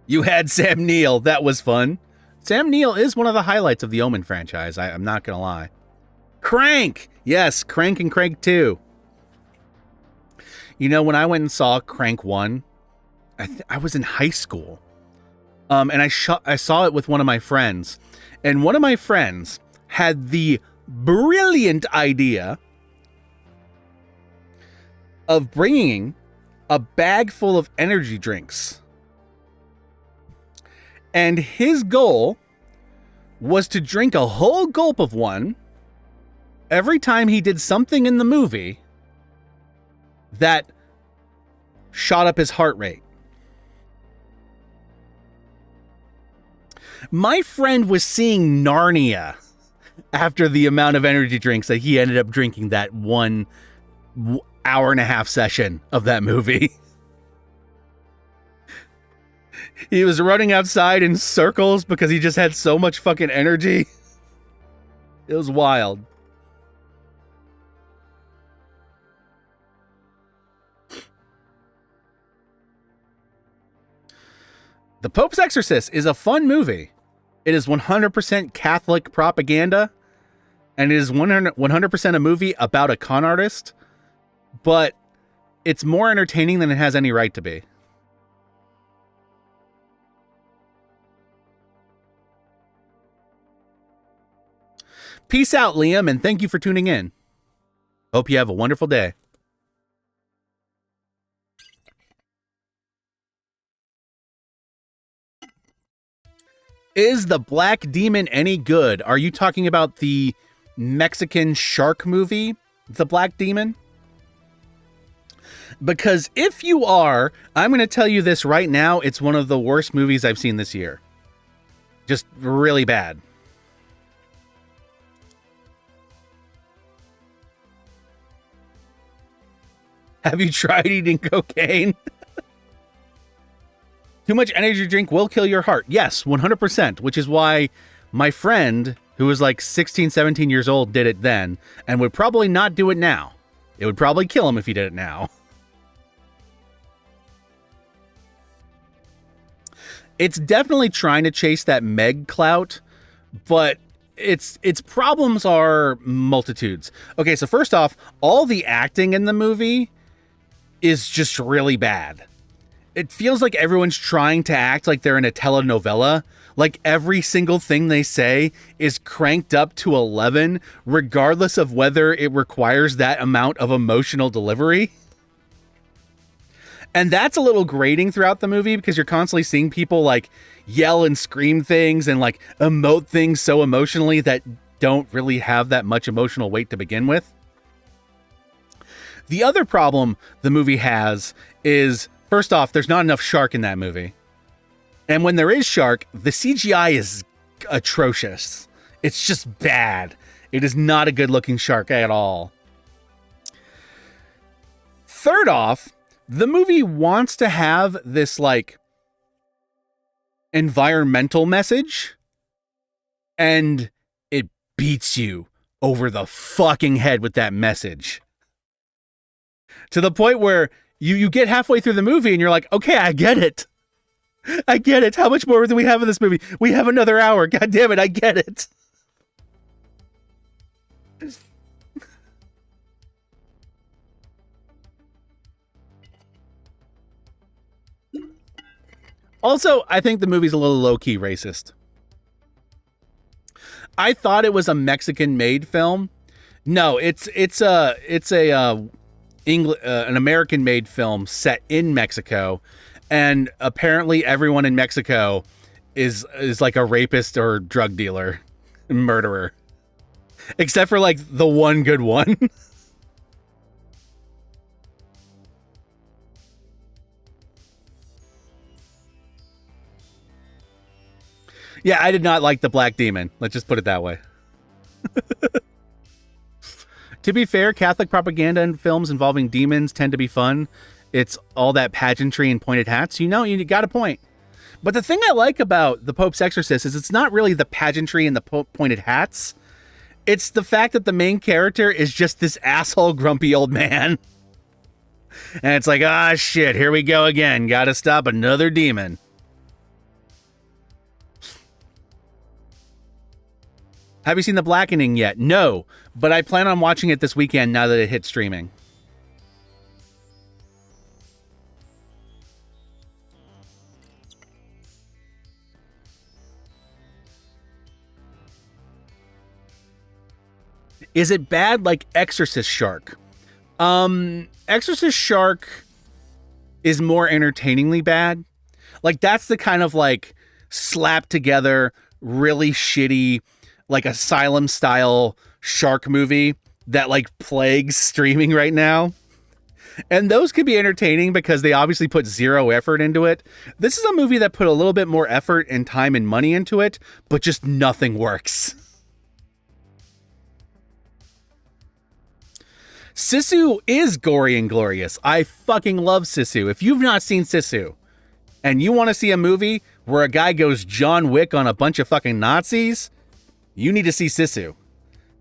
You had Sam Neill. That was fun. Sam Neill is one of the highlights of the Omen franchise. I'm not going to lie. Crank! Yes, Crank and Crank 2. You know, when I went and saw Crank 1, I was in high school. And I saw it with one of my friends. And one of my friends had the brilliant idea of bringing a bag full of energy drinks. And his goal was to drink a whole gulp of one every time he did something in the movie that shot up his heart rate. My friend was seeing Narnia after the amount of energy drinks that he ended up drinking that 1 hour and a half session of that movie. He was running outside in circles because he just had so much fucking energy. It was wild. The Pope's Exorcist is a fun movie. It is 100% Catholic propaganda, and it is 100% a movie about a con artist, but it's more entertaining than it has any right to be. Peace out, Liam, and thank you for tuning in. Hope you have a wonderful day. Is the Black Demon any good? Are you talking about the Mexican shark movie, The Black Demon? Because if you are, I'm going to tell you this right now, it's one of the worst movies I've seen this year. Just really bad. Have you tried eating cocaine? Too much energy drink will kill your heart. Yes, 100%, which is why my friend, who was like 16, 17 years old, did it then, and would probably not do it now. It would probably kill him if he did it now. It's definitely trying to chase that Meg clout, but its problems are multitudes. Okay, so first off, all the acting in the movie is just really bad. It feels like everyone's trying to act like they're in a telenovela. Like every single thing they say is cranked up to 11, regardless of whether it requires that amount of emotional delivery. And that's a little grating throughout the movie because you're constantly seeing people like yell and scream things and like emote things so emotionally that don't really have that much emotional weight to begin with. The other problem the movie has is, first off, there's not enough shark in that movie. And when there is shark, the CGI is atrocious. It's just bad. It is not a good looking shark at all. Third off, the movie wants to have this like environmental message, and it beats you over the fucking head with that message. To the point where you get halfway through the movie and you're like, okay, I get it. I get it. How much more do we have in this movie? We have another hour. God damn it, I get it. Also, I think the movie's a little low-key racist. I thought it was a Mexican-made film. No, it's an American-made film set in Mexico, and apparently everyone in Mexico is like a rapist or drug dealer, murderer, except for like the one good one. Yeah, I did not like the Black Demon. Let's just put it that way. To be fair, Catholic propaganda in films involving demons tend to be fun. It's all that pageantry and pointed hats. You know, you got a point. But the thing I like about The Pope's Exorcist is it's not really the pageantry and the pointed hats. It's the fact that the main character is just this asshole grumpy old man. And it's like, ah, shit, here we go again. Gotta stop another demon. Have you seen The Blackening yet? No, but I plan on watching it this weekend now that it hits streaming. Is it bad like Exorcist Shark? Exorcist Shark is more entertainingly bad. Like that's the kind of like slapped together, really shitty, like Asylum style shark movie that like plagues streaming right now. And those could be entertaining because they obviously put zero effort into it. This is a movie that put a little bit more effort and time and money into it, but just nothing works. Sisu is gory and glorious. I fucking love Sisu. If you've not seen Sisu and you want to see a movie where a guy goes John Wick on a bunch of fucking Nazis, you need to see Sisu.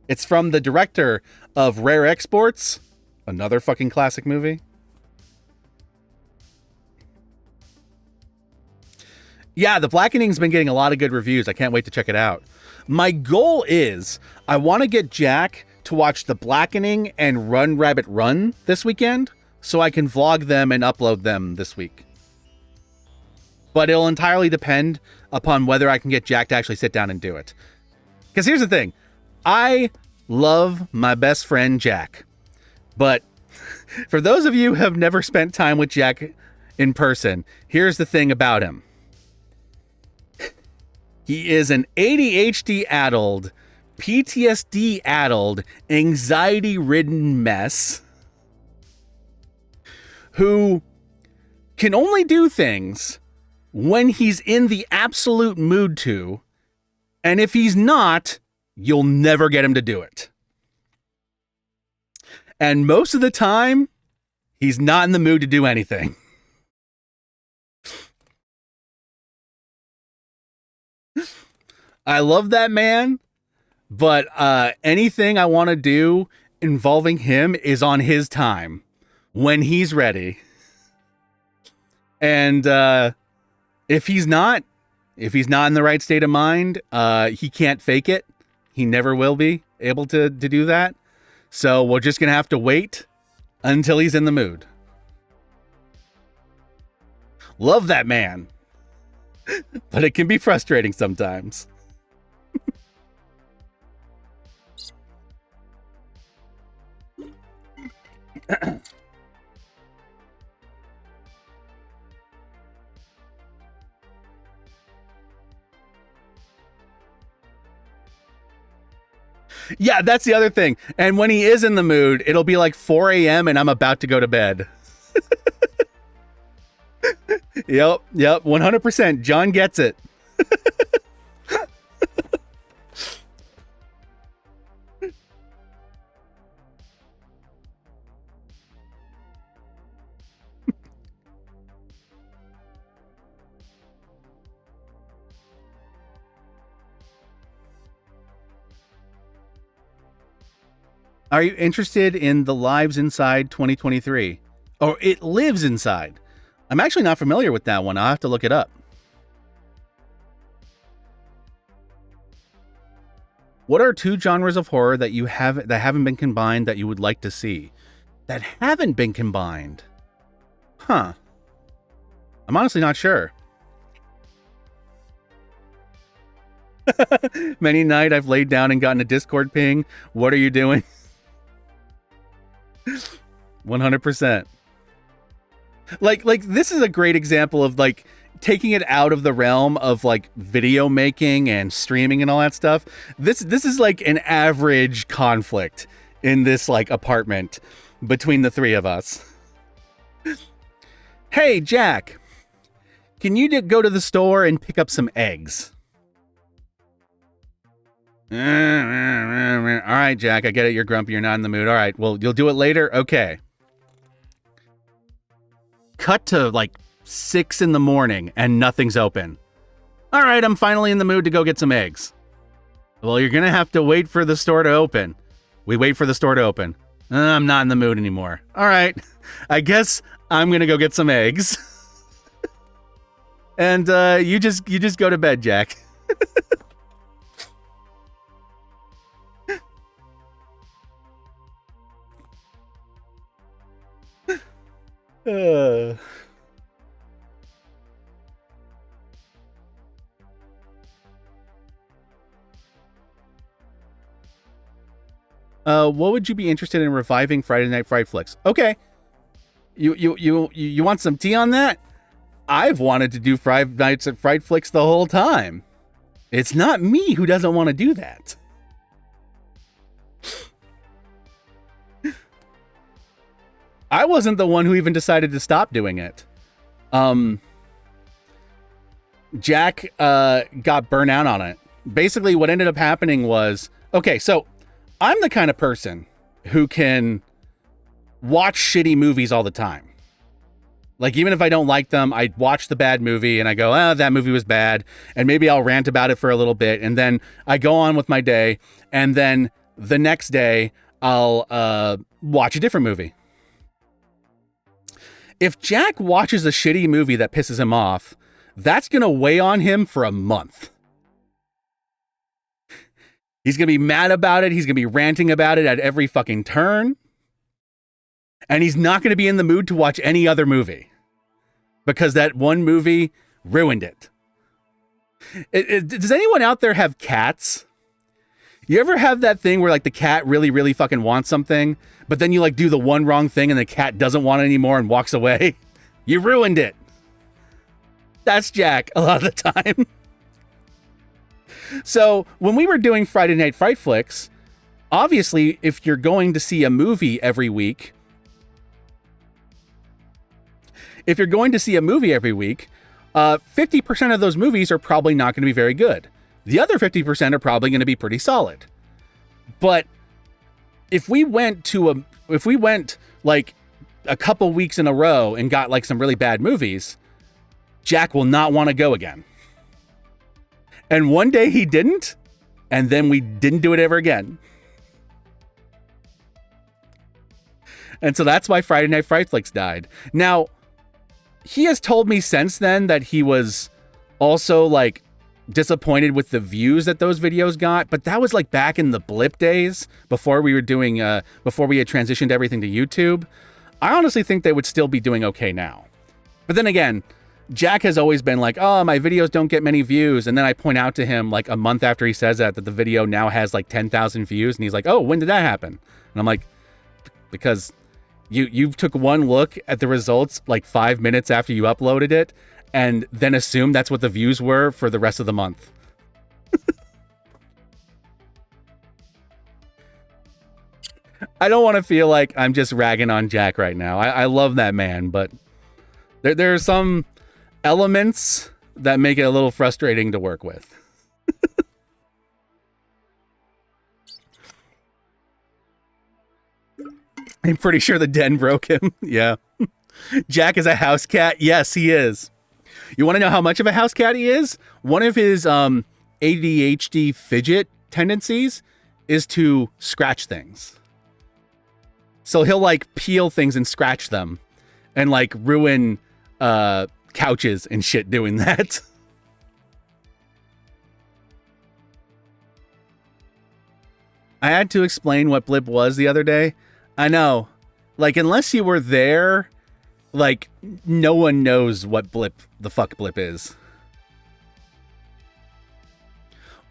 It's from the director of Rare Exports, another fucking classic movie. Yeah, The Blackening's been getting a lot of good reviews. I can't wait to check it out. My goal is I want to get Jack to watch The Blackening and Run Rabbit Run this weekend so I can vlog them and upload them this week. But it'll entirely depend upon whether I can get Jack to actually sit down and do it. Because here's the thing. I love my best friend, Jack. But for those of you who have never spent time with Jack in person, here's the thing about him. He is an ADHD-addled, PTSD-addled, anxiety-ridden mess who can only do things when he's in the absolute mood to. And if he's not, you'll never get him to do it. And most of the time, he's not in the mood to do anything. I love that man, but anything I want to do involving him is on his time, when he's ready. And if he's not, If he's not in the right state of mind, he can't fake it. He never will be able to do that. So we're just going to have to wait until he's in the mood. Love that man. But it can be frustrating sometimes. Yeah, that's the other thing. And when he is in the mood, it'll be like 4 a.m. and I'm about to go to bed. Yep, 100%. John gets it. Are you interested in the Lives Inside 2023? Or It Lives Inside? I'm actually not familiar with that one. I'll have to look it up. What are 2 genres of horror that haven't been combined that you would like to see? That haven't been combined? Huh. I'm honestly not sure. Many night I've laid down and gotten a Discord ping. What are you doing? 100%. Like this is a great example of like taking it out of the realm of like video making and streaming and all that stuff. This is like an average conflict in this like apartment between the 3 of us. Hey, Jack, can you go to the store and pick up some eggs? All right, Jack, I get it. You're grumpy. You're not in the mood. All right, well, you'll do it later? Okay. Cut to like 6 in the morning and nothing's open. All right, I'm finally in the mood to go get some eggs. Well, you're going to have to wait for the store to open. We wait for the store to open. I'm not in the mood anymore. All right, I guess I'm going to go get some eggs. And you just go to bed, Jack. What would you be interested in reviving Friday Night Fright Flicks? Okay. You want some tea on that? I've wanted to do Friday Nights at Fright Flicks the whole time. It's not me who doesn't want to do that. I wasn't the one who even decided to stop doing it. Jack got burnt out on it. Basically, what ended up happening was, okay, so I'm the kind of person who can watch shitty movies all the time. Like, even if I don't like them, I watch the bad movie and I go, that movie was bad. And maybe I'll rant about it for a little bit. And then I go on with my day. And then the next day, I'll watch a different movie. If Jack watches a shitty movie that pisses him off, that's going to weigh on him for a month. He's going to be mad about it. He's going to be ranting about it at every fucking turn. And he's not going to be in the mood to watch any other movie because that one movie ruined it. Does anyone out there have cats? You ever have that thing where like the cat really, really fucking wants something, but then you like do the one wrong thing and the cat doesn't want it anymore and walks away? You ruined it. That's Jack a lot of the time. So when we were doing Friday Night Fright Flicks, obviously if you're going to see a movie every week, 50% of those movies are probably not going to be very good. The other 50% are probably going to be pretty solid. But if we went like a couple weeks in a row and got like some really bad movies, Jack will not want to go again. And one day he didn't, and then we didn't do it ever again. And so that's why Friday Night Fright Flicks died. Now, he has told me since then that he was also like disappointed with the views that those videos got, but that was like back in the blip days before we were doing before we had transitioned everything to YouTube. I honestly think they would still be doing okay now. But then again, Jack has always been like, oh, my videos don't get many views. And then I point out to him like a month after he says that the video now has like 10,000 views. And he's like, oh, when did that happen? And I'm like, because you took one look at the results like 5 minutes after you uploaded it and then assumed that's what the views were for the rest of the month. I don't want to feel like I'm just ragging on Jack right now. I love that man, but there are some elements that make it a little frustrating to work with. I'm pretty sure the den broke him. Yeah. Jack is a house cat. Yes, he is. You want to know how much of a house cat he is? One of his ADHD fidget tendencies is to scratch things. So he'll like peel things and scratch them and like ruin couches and shit doing that. I had to explain what blip was the other day. I know. Like, unless you were there, like, no one knows what the fuck blip is.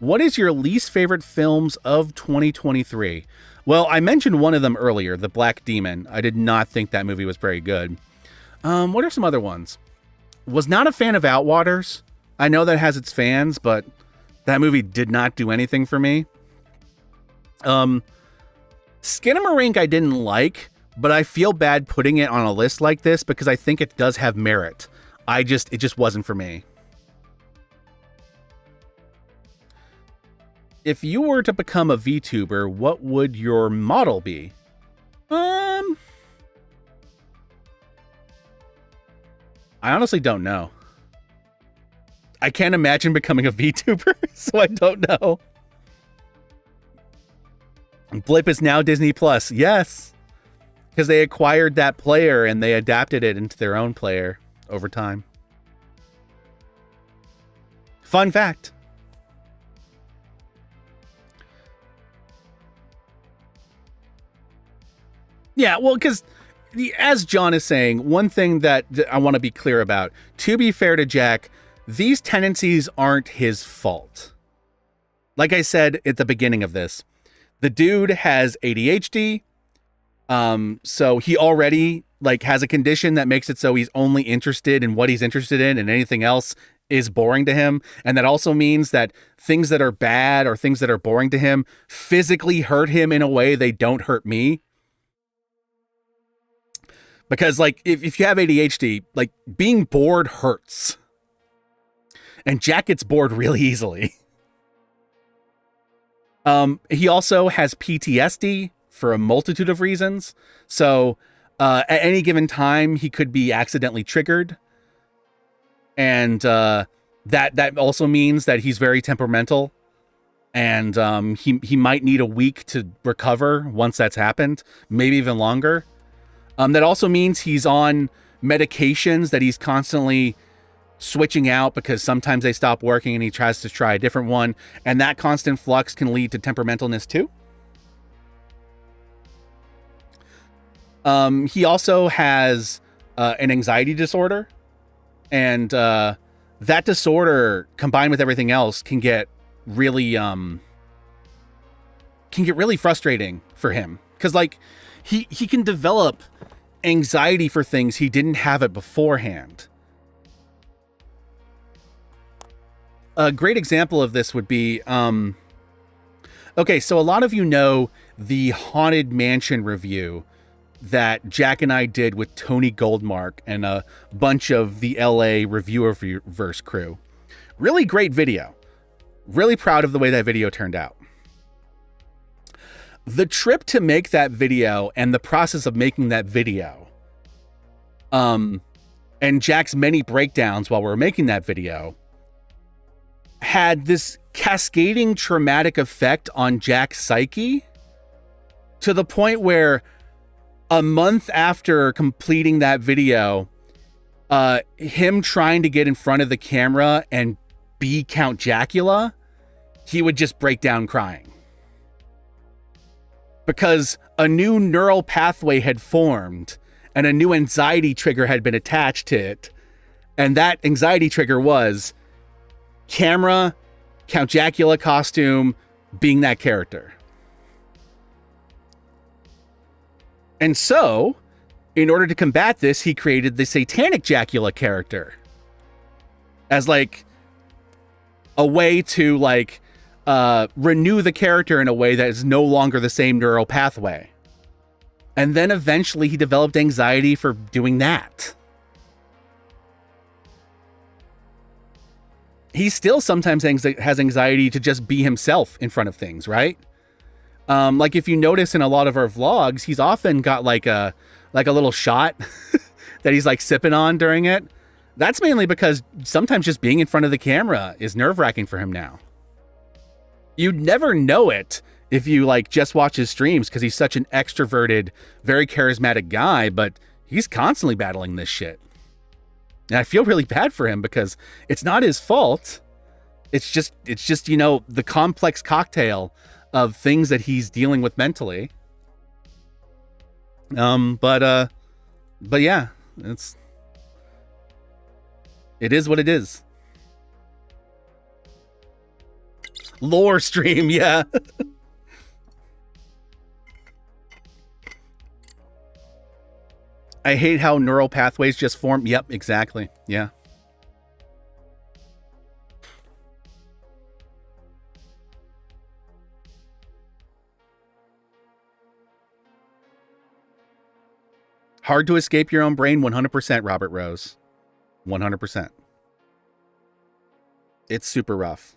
What is your least favorite films of 2023? Well, I mentioned one of them earlier, The Black Demon. I did not think that movie was very good. What are some other ones? Was not a fan of Outwaters. I know that has its fans, but that movie did not do anything for me. Skinamarink I didn't like, but I feel bad putting it on a list like this because I think it does have merit. It just wasn't for me. If you were to become a VTuber, what would your model be? I honestly don't know. I can't imagine becoming a VTuber, so I don't know. Blip is now Disney Plus. Yes. Because they acquired that player and they adapted it into their own player over time. Fun fact. Yeah, well, because as John is saying, one thing that I want to be clear about, to be fair to Jack, these tendencies aren't his fault. Like I said at the beginning of this, the dude has ADHD, so he already like has a condition that makes it so he's only interested in what he's interested in, and anything else is boring to him. And that also means that things that are bad or things that are boring to him physically hurt him in a way they don't hurt me. Because like if you have ADHD, like being bored hurts. And Jack gets bored really easily. He also has PTSD for a multitude of reasons. So at any given time, he could be accidentally triggered. And that also means that he's very temperamental. And he might need a week to recover once that's happened, maybe even longer. That also means he's on medications that he's constantly switching out because sometimes they stop working and he tries to try a different one. And that constant flux can lead to temperamentalness too. He also has an anxiety disorder. And that disorder, combined with everything else, can get really frustrating for him. Because like he can develop anxiety for things he didn't have it beforehand. A great example of this would be, okay, so a lot of you know the Haunted Mansion review that Jack and I did with Tony Goldmark and a bunch of the LA Reviewerverse crew. Really great video. Really proud of the way that video turned out. The trip to make that video and the process of making that video, and Jack's many breakdowns while we were making that video, had this cascading traumatic effect on Jack's psyche to the point where a month after completing that video, him trying to get in front of the camera and be Count Jackula, he would just break down crying. Because a new neural pathway had formed and a new anxiety trigger had been attached to it. And that anxiety trigger was camera, Count Jackula costume, being that character. And so, in order to combat this, he created the satanic Jackula character as like a way to like renew the character in a way that is no longer the same neural pathway. And then eventually he developed anxiety for doing that. He still sometimes has anxiety to just be himself in front of things, right? Like if you notice in a lot of our vlogs, he's often got like a little shot that he's like sipping on during it. That's mainly because sometimes just being in front of the camera is nerve-wracking for him now. You'd never know it if you like just watch his streams because he's such an extroverted, very charismatic guy, but he's constantly battling this shit. And I feel really bad for him because it's not his fault. It's just, you know, the complex cocktail of things that he's dealing with mentally. But yeah, it is what it is. Lore stream, yeah. I hate how neural pathways just form. Yep, exactly. Yeah. Hard to escape your own brain, 100%, Robert Rose. 100%. It's super rough.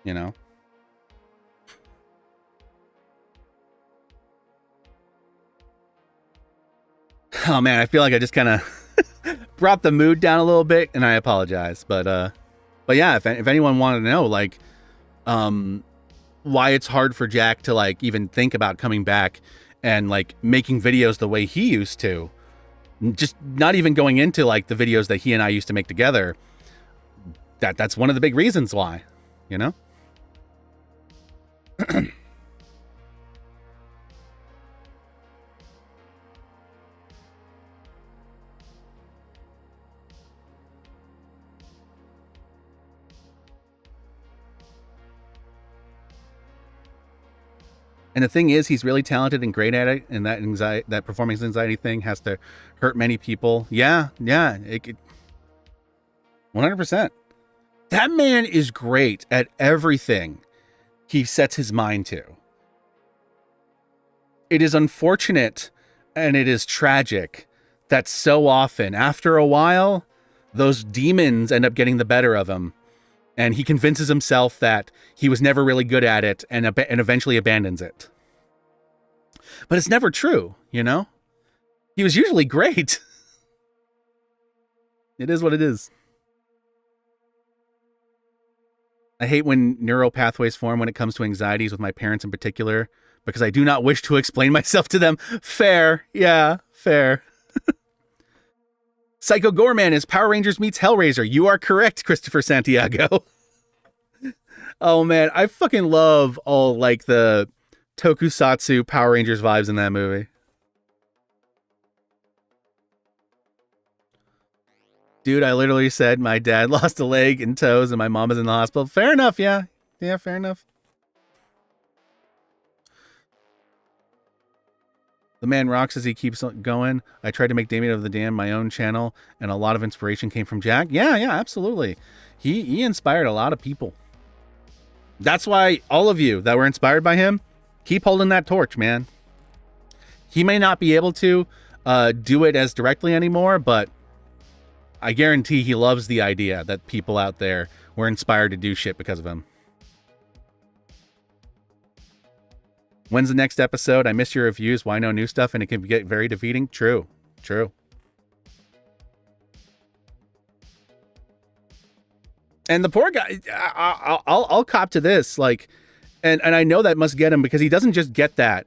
You know? Oh man, I feel like I just kind of brought the mood down a little bit, and I apologize. But yeah, if anyone wanted to know, like, why it's hard for Jack to like even think about coming back and like making videos the way he used to, just not even going into like the videos that he and I used to make together. That's one of the big reasons why, you know? And the thing is, he's really talented and great at it, and that performance anxiety thing has to hurt many people. Yeah, it 100%. That man is great at everything he sets his mind to. It is unfortunate and it is tragic that so often, after a while, those demons end up getting the better of him. And he convinces himself that he was never really good at it and eventually abandons it. But it's never true, you know? He was usually great. It is what it is. I hate when neural pathways form when it comes to anxieties with my parents in particular, because I do not wish to explain myself to them. Fair. Yeah, fair. Psycho Gorman is Power Rangers meets Hellraiser. You are correct, Christopher Santiago. Oh man, I fucking love all like the tokusatsu Power Rangers vibes in that movie. Dude, I literally said my dad lost a leg and toes and my mom is in the hospital. Fair enough, yeah. Yeah, fair enough. The man rocks as he keeps going. I tried to make Damien of the Dam my own channel, and a lot of inspiration came from Jack. Yeah, absolutely. He inspired a lot of people. That's why all of you that were inspired by him, keep holding that torch, man. He may not be able to do it as directly anymore, but I guarantee he loves the idea that people out there were inspired to do shit because of him. When's the next episode? I miss your reviews. Why no new stuff? And it can get very defeating. True. And the poor guy, I'll cop to this. Like, and I know that must get him because he doesn't just get that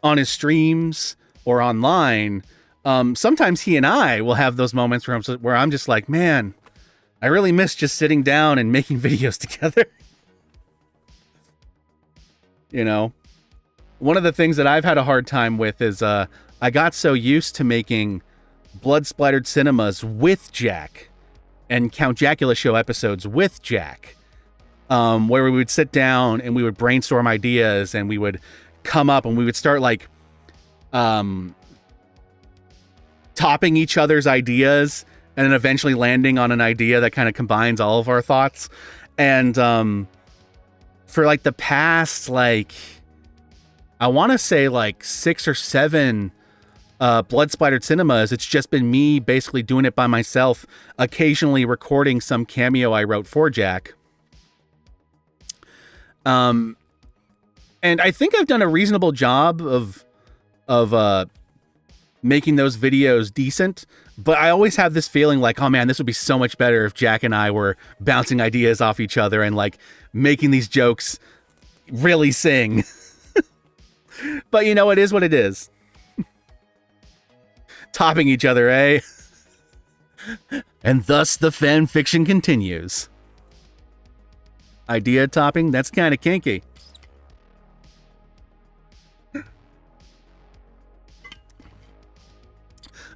on his streams or online. sometimes he and I will have those moments where I'm just like, man, I really miss just sitting down and making videos together. You know, one of the things that I've had a hard time with is I got so used to making Blood Splattered Cinemas with Jack and Count Jacula Show episodes with Jack, where we would sit down and we would brainstorm ideas and we would come up and we would start like topping each other's ideas and then eventually landing on an idea that kind of combines all of our thoughts. And for like the past, like, I want to say like 6 or 7 Blood Splattered Cinemas, it's just been me basically doing it by myself, occasionally recording some cameo I wrote for Jack. And I think I've done a reasonable job of making those videos decent, but I always have this feeling like, oh man, this would be so much better if Jack and I were bouncing ideas off each other and like making these jokes really sing. But you know, it is what it is. Topping each other, eh? And thus the fan fiction continues. Idea topping, that's kind of kinky.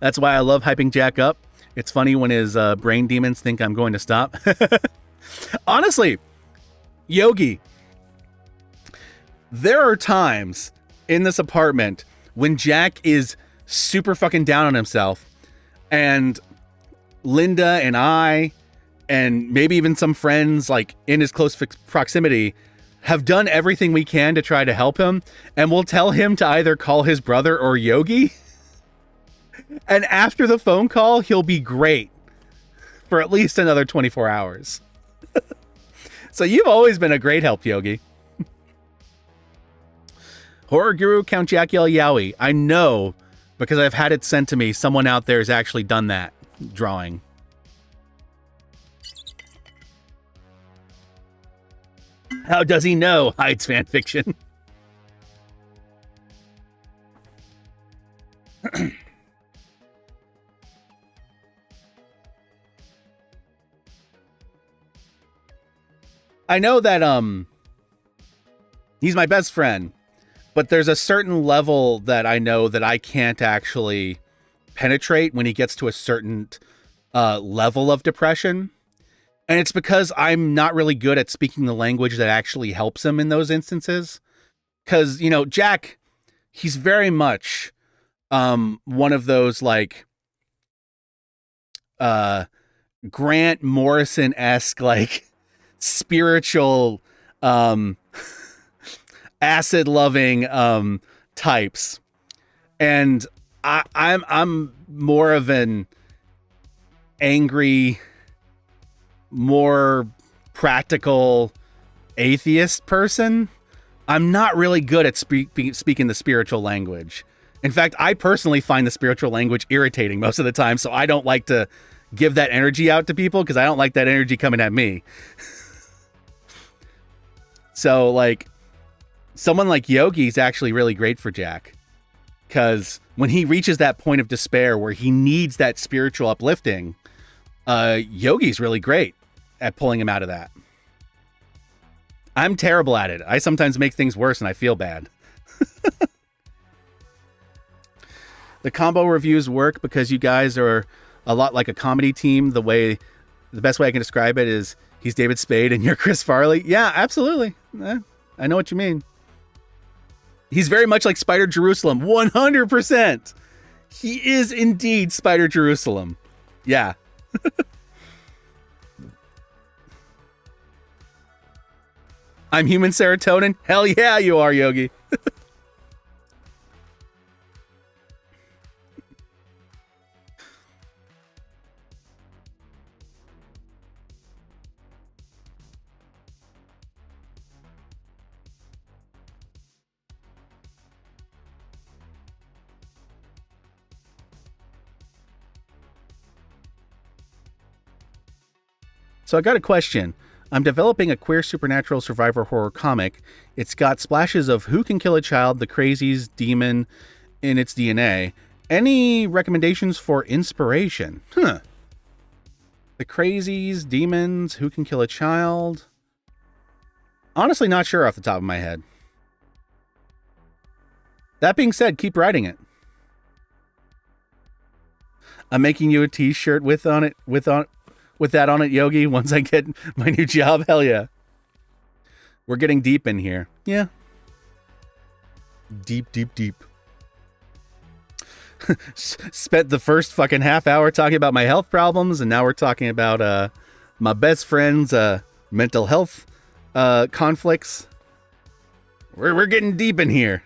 That's why I love hyping Jack up. It's funny when his brain demons think I'm going to stop. Honestly, Yogi, there are times in this apartment when Jack is super fucking down on himself, and Linda and I, and maybe even some friends like in his close proximity, have done everything we can to try to help him, and we'll tell him to either call his brother or Yogi. And after the phone call, he'll be great for at least another 24 hours. So you've always been a great help, Yogi. Horror Guru Count Jacula Yowie. I know, because I've had it sent to me, someone out there has actually done that drawing. How does he know? Hides fanfiction. I know that he's my best friend, but there's a certain level that I know that I can't actually penetrate when he gets to a certain level of depression. And it's because I'm not really good at speaking the language that actually helps him in those instances. Because, you know, Jack, he's very much one of those, like, Grant Morrison-esque, like, spiritual, acid-loving types. And I'm more of an angry, more practical atheist person. I'm not really good at speaking the spiritual language. In fact, I personally find the spiritual language irritating most of the time, so I don't like to give that energy out to people because I don't like that energy coming at me. So, like, someone like Yogi's actually really great for Jack, because when he reaches that point of despair where he needs that spiritual uplifting, Yogi's really great at pulling him out of that. I'm terrible at it. I sometimes make things worse and I feel bad. The combo reviews work because you guys are a lot like a comedy team. The best way I can describe it is he's David Spade and you're Chris Farley. Yeah, absolutely. I know what you mean. He's very much like Spider Jerusalem. 100%. He is indeed Spider Jerusalem. Yeah. I'm human serotonin. Hell yeah, you are, Yogi. So I got a question. I'm developing a queer supernatural survivor horror comic. It's got splashes of Who Can Kill a Child, The Crazies, Demon in its DNA, Any recommendations for inspiration? Huh. The crazies, demons, who can kill a child? Honestly, not sure off the top of my head. That being said, keep writing it. I'm making you a t-shirt with that on it, Yogi, once I get my new job. Hell yeah. We're getting deep in here. Yeah. Deep, deep, deep. Spent the first fucking half hour talking about my health problems, and now we're talking about my best friend's mental health conflicts. We're getting deep in here.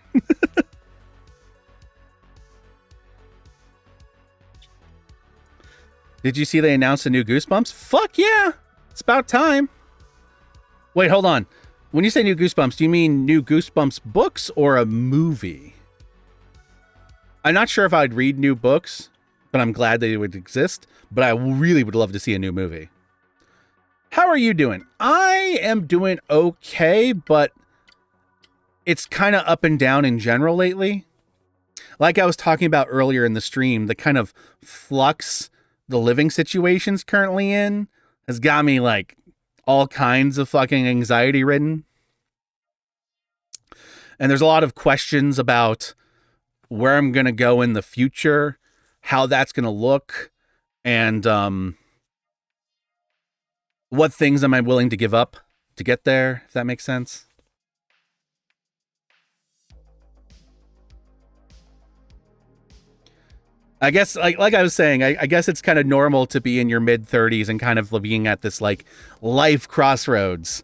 Did you see they announced a new Goosebumps? Fuck yeah! It's about time. Wait, hold on. When you say new Goosebumps, do you mean new Goosebumps books or a movie? I'm not sure if I'd read new books, but I'm glad they would exist. But I really would love to see a new movie. How are you doing? I am doing okay, but it's kind of up and down in general lately. Like I was talking about earlier in the stream, the kind of flux the living situation's currently in has got me like all kinds of fucking anxiety ridden. And there's a lot of questions about where I'm going to go in the future, how that's going to look, and what things am I willing to give up to get there, if that makes sense. I guess, like I was saying, I guess it's kind of normal to be in your mid-30s and kind of being at this, like, life crossroads.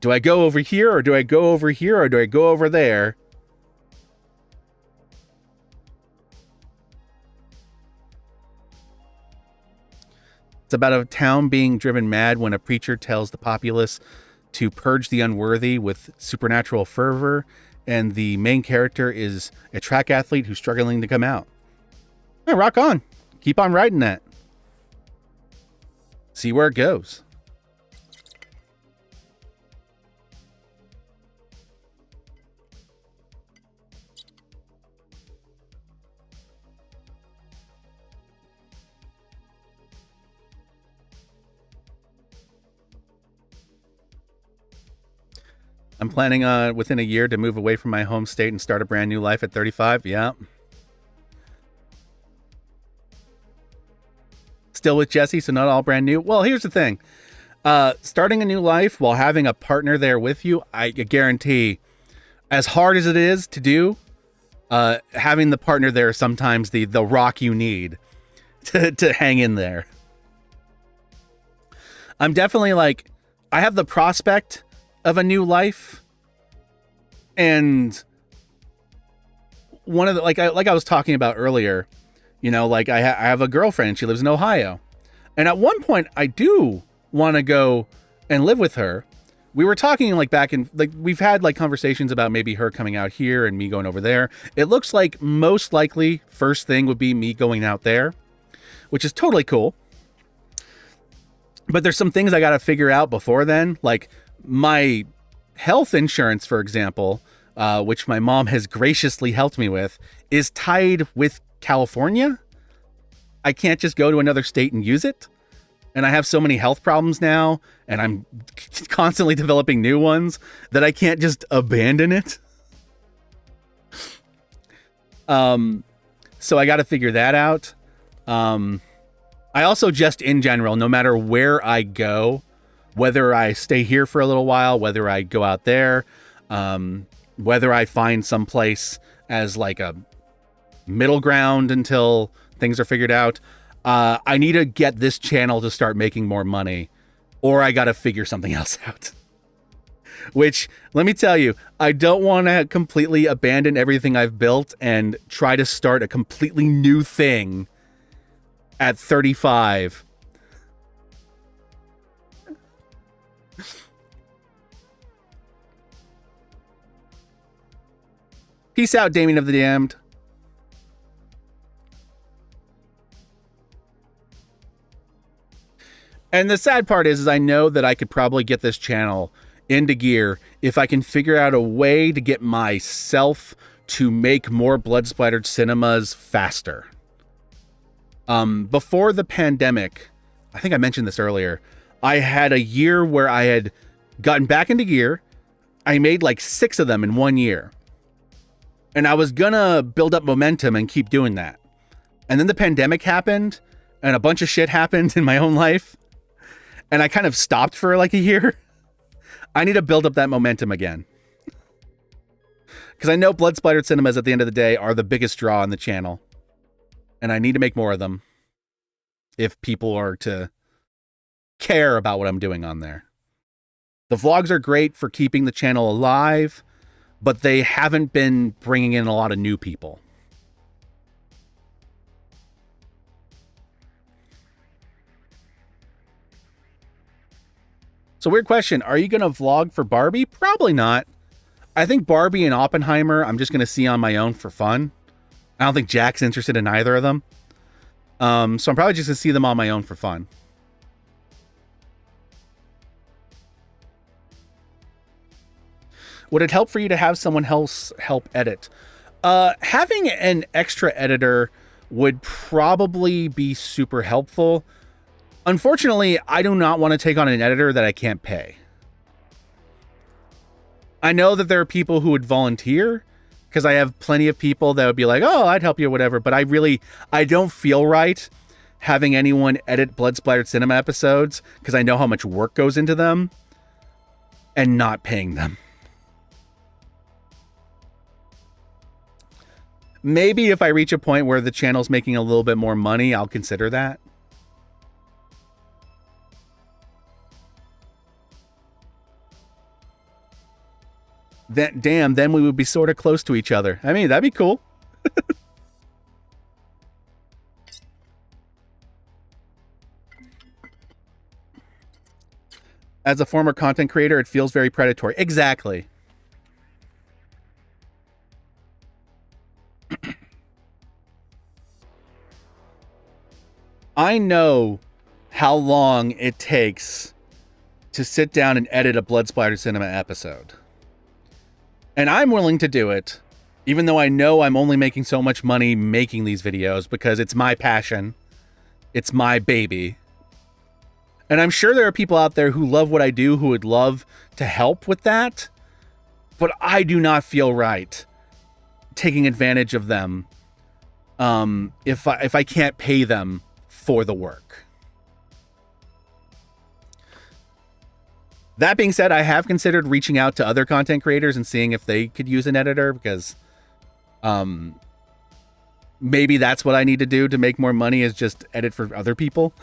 Do I go over here, or do I go over here, or do I go over there? It's about a town being driven mad when a preacher tells the populace to purge the unworthy with supernatural fervor, and the main character is a track athlete who's struggling to come out. Yeah, rock on. Keep on riding that. See where it goes. I'm planning on within a year to move away from my home state and start a brand new life at 35. Yeah. Still with Jesse, so not all brand new. Well, here's the thing. Starting a new life while having a partner there with you, I guarantee, as hard as it is to do, having the partner there is sometimes the rock you need to hang in there. I'm definitely like, I have the prospect of a new life, and one of the, like I was talking about earlier, you know, like I have a girlfriend and she lives in Ohio, and at one point I do want to go and live with her. We were talking like back in, like, we've had like conversations about maybe her coming out here and me going over there. It looks like most likely first thing would be me going out there, which is totally cool. But there's some things I got to figure out before then, like my health insurance, for example, which my mom has graciously helped me with, is tied with California. I can't just go to another state and use it. And I have so many health problems now, and I'm constantly developing new ones, that I can't just abandon it. So I got to figure that out. I also just, in general, no matter where I go, whether I stay here for a little while, whether I go out there, whether I find some place as like a middle ground until things are figured out, I need to get this channel to start making more money, or I got to figure something else out. Which, let me tell you, I don't want to completely abandon everything I've built and try to start a completely new thing at 35. Peace out, Damien of the Damned. And the sad part is I know that I could probably get this channel into gear if I can figure out a way to get myself to make more blood splattered cinemas faster. Before the pandemic, I think I mentioned this earlier, I had a year where I had gotten back into gear. I made like 6 of them in 1 year. And I was gonna build up momentum and keep doing that. And then the pandemic happened and a bunch of shit happened in my own life. And I kind of stopped for like a year. I need to build up that momentum again. Because I know blood splattered cinemas at the end of the day are the biggest draw on the channel. And I need to make more of them if people are to care about what I'm doing on there. The vlogs are great for keeping the channel alive, but they haven't been bringing in a lot of new people. So weird question. Are you going to vlog for Barbie? Probably not. I think Barbie and Oppenheimer, I'm just going to see on my own for fun. I don't think Jack's interested in either of them. So I'm probably just going to see them on my own for fun. Would it help for you to have someone else help edit? Having an extra editor would probably be super helpful. Unfortunately, I do not want to take on an editor that I can't pay. I know that there are people who would volunteer because I have plenty of people that would be like, oh, I'd help you, whatever. But I don't feel right having anyone edit blood splattered cinema episodes because I know how much work goes into them and not paying them. Maybe if I reach a point where the channel's making a little bit more money, I'll consider that. Then we would be sort of close to each other. I mean, that'd be cool. As a former content creator, it feels very predatory. Exactly. I know how long it takes to sit down and edit a blood splattered cinema episode. And I'm willing to do it, even though I know I'm only making so much money making these videos because it's my passion. It's my baby. And I'm sure there are people out there who love what I do who would love to help with that. But I do not feel right taking advantage of them if I can't pay them for the work. That being said, I have considered reaching out to other content creators and seeing if they could use an editor because maybe that's what I need to do to make more money is just edit for other people.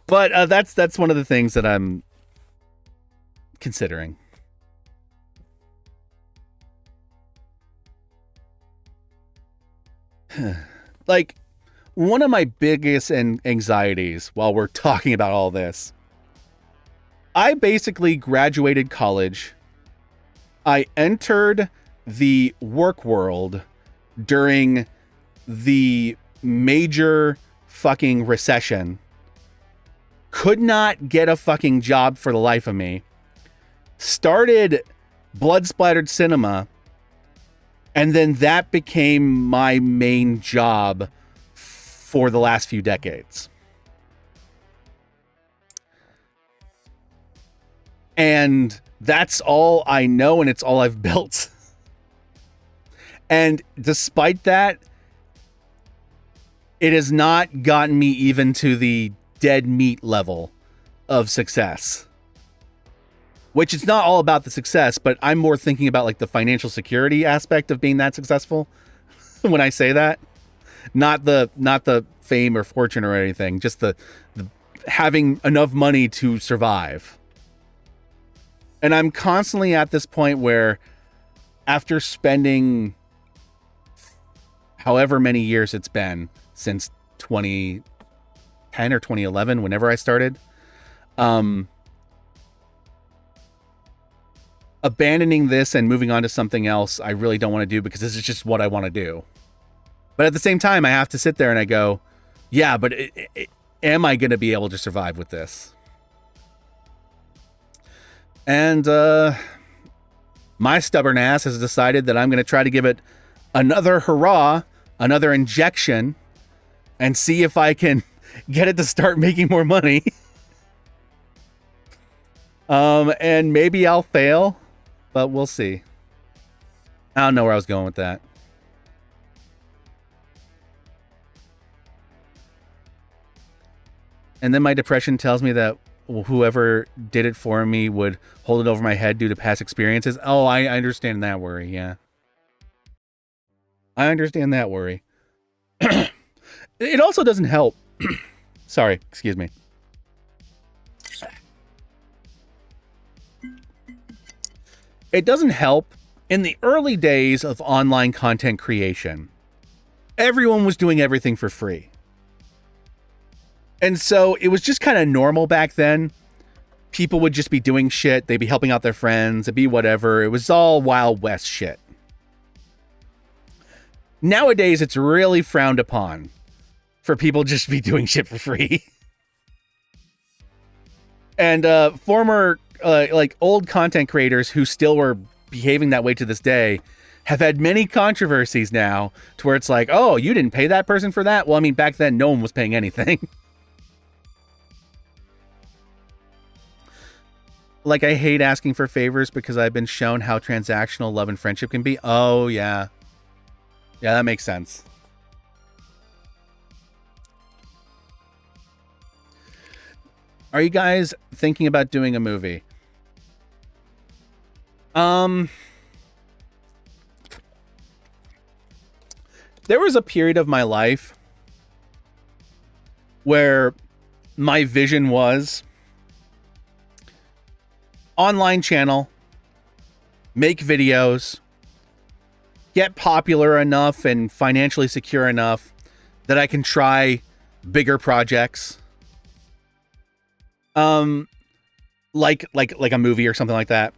But that's one of the things that I'm considering. Like, one of my biggest anxieties while we're talking about all this, I basically graduated college. I entered the work world during the major fucking recession. Could not get a fucking job for the life of me. Started blood splattered cinema. And then that became my main job for the last few decades. And that's all I know, and it's all I've built. And despite that, it has not gotten me even to the dead meat level of success. Which it's not all about the success, but I'm more thinking about like the financial security aspect of being that successful when I say that. Not the fame or fortune or anything, just the having enough money to survive. And I'm constantly at this point where after spending however many years it's been since 2010 or 2011, whenever I started, abandoning this and moving on to something else, I really don't want to do because this is just what I want to do. But at the same time, I have to sit there and I go, yeah, but am I going to be able to survive with this? And My stubborn ass has decided that I'm going to try to give it another hurrah, another injection, and see if I can get it to start making more money. And maybe I'll fail, but we'll see. I don't know where I was going with that. And then my depression tells me that whoever did it for me would hold it over my head due to past experiences. Oh, I understand that worry, yeah. I understand that worry. It also doesn't help. Sorry, excuse me. It doesn't help. In the early days of online content creation, everyone was doing everything for free. And so it was just kind of normal back then. People would just be doing shit. They'd be helping out their friends. It'd be whatever. It was all Wild West shit. Nowadays, it's really frowned upon for people just to be doing shit for free. And former, like old content creators who still were behaving that way to this day have had many controversies now to where it's like, oh, you didn't pay that person for that? Well, I mean, back then, no one was paying anything. Like, I hate asking for favors because I've been shown how transactional love and friendship can be. Oh, yeah. Yeah, that makes sense. Are you guys thinking about doing a movie? There was a period of my life where my vision was online channel, make videos, get popular enough and financially secure enough that I can try bigger projects. Like a movie or something like that.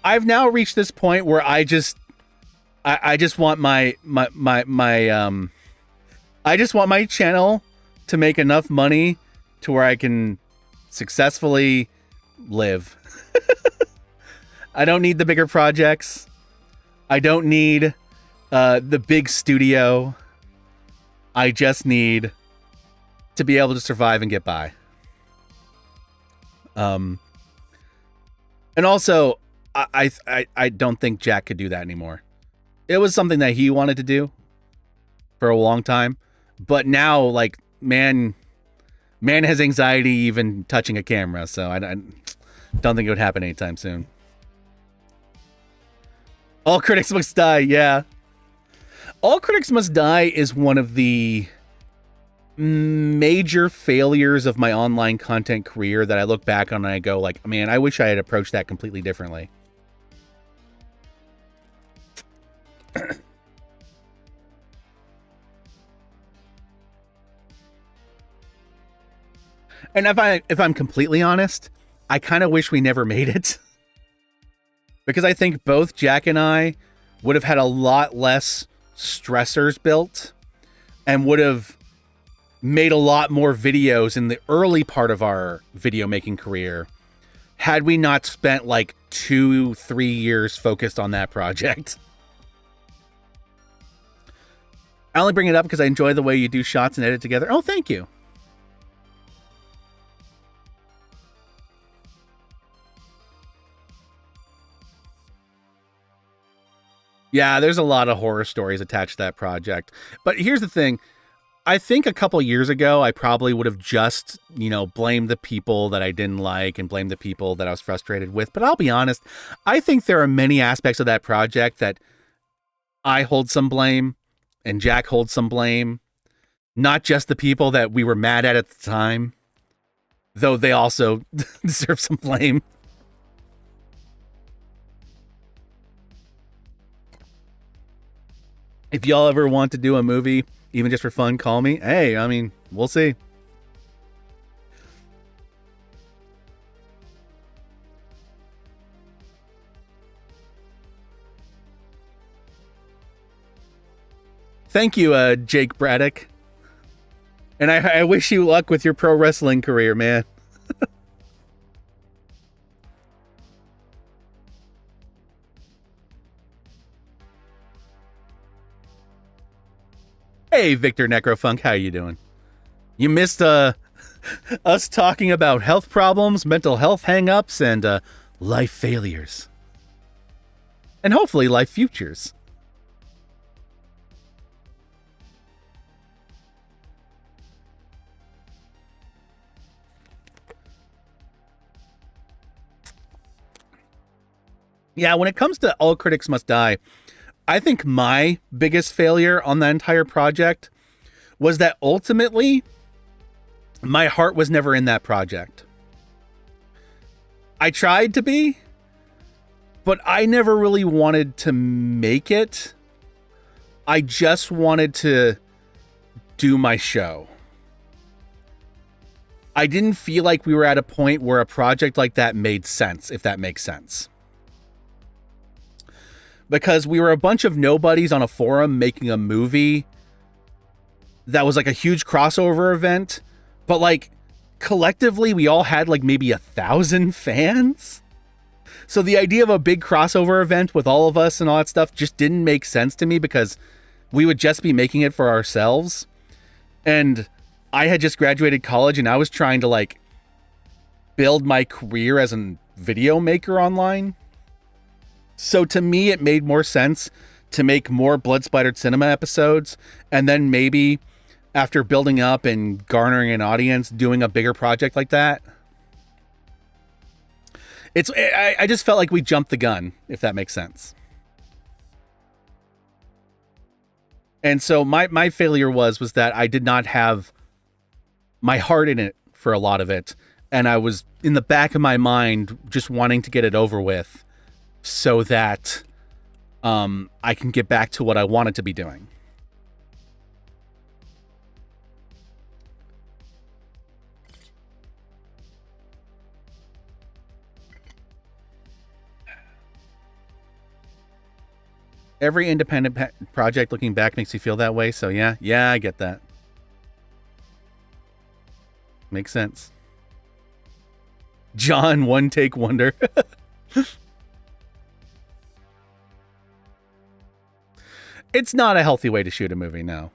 I've now reached this point where I just want my I just want my channel to make enough money to where I can successfully live. I don't need the bigger projects. I don't need the big studio. I just need to be able to survive and get by. And also, I don't think Jack could do that anymore. It was something that he wanted to do for a long time, but now, like, man has anxiety even touching a camera, so I don't think it would happen anytime soon. All Critics Must Die, yeah. All Critics Must Die is one of the major failures of my online content career that I look back on and I go, like, man, I wish I had approached that completely differently. And if I'm completely honest, I kind of wish we never made it. Because I think both Jack and I would have had a lot less stressors built and would have made a lot more videos in the early part of our video making career had we not spent like 2-3 years focused on that project. I only bring it up because I enjoy the way you do shots and edit together. Oh, thank you. Yeah, there's a lot of horror stories attached to that project. But here's the thing. I think a couple years ago, I probably would have just, blamed the people that I didn't like and blamed the people that I was frustrated with. But I'll be honest, I think there are many aspects of that project that I hold some blame and Jack holds some blame. Not just the people that we were mad at the time, though they also deserve some blame. If y'all ever want to do a movie, even just for fun, call me. Hey, I mean, we'll see. Thank you, Jake Braddock. And I wish you luck with your pro wrestling career, man. Hey, Victor Necrofunk, how you doing? You missed us talking about health problems, mental health hang-ups, and life failures. And hopefully life futures. Yeah, when it comes to All Critics Must Die, I think my biggest failure on that entire project was that ultimately my heart was never in that project. I tried to be, but I never really wanted to make it. I just wanted to do my show. I didn't feel like we were at a point where a project like that made sense, if that makes sense. Because we were a bunch of nobodies on a forum making a movie that was like a huge crossover event, but like collectively we all had like maybe 1,000 fans. So the idea of a big crossover event with all of us and all that stuff just didn't make sense to me, because we would just be making it for ourselves. And I had just graduated college and I was trying to like build my career as a video maker online. So to me, it made more sense to make more Blood Splattered Cinema episodes, and then maybe after building up and garnering an audience, doing a bigger project like that. I just felt like we jumped the gun, if that makes sense. And so my failure was that I did not have my heart in it for a lot of it, and I was in the back of my mind just wanting to get it over with, so that I can get back to what I wanted to be doing. Every independent project looking back makes you feel that way, so yeah, I get that. Makes sense. John, one take wonder. It's not a healthy way to shoot a movie, no.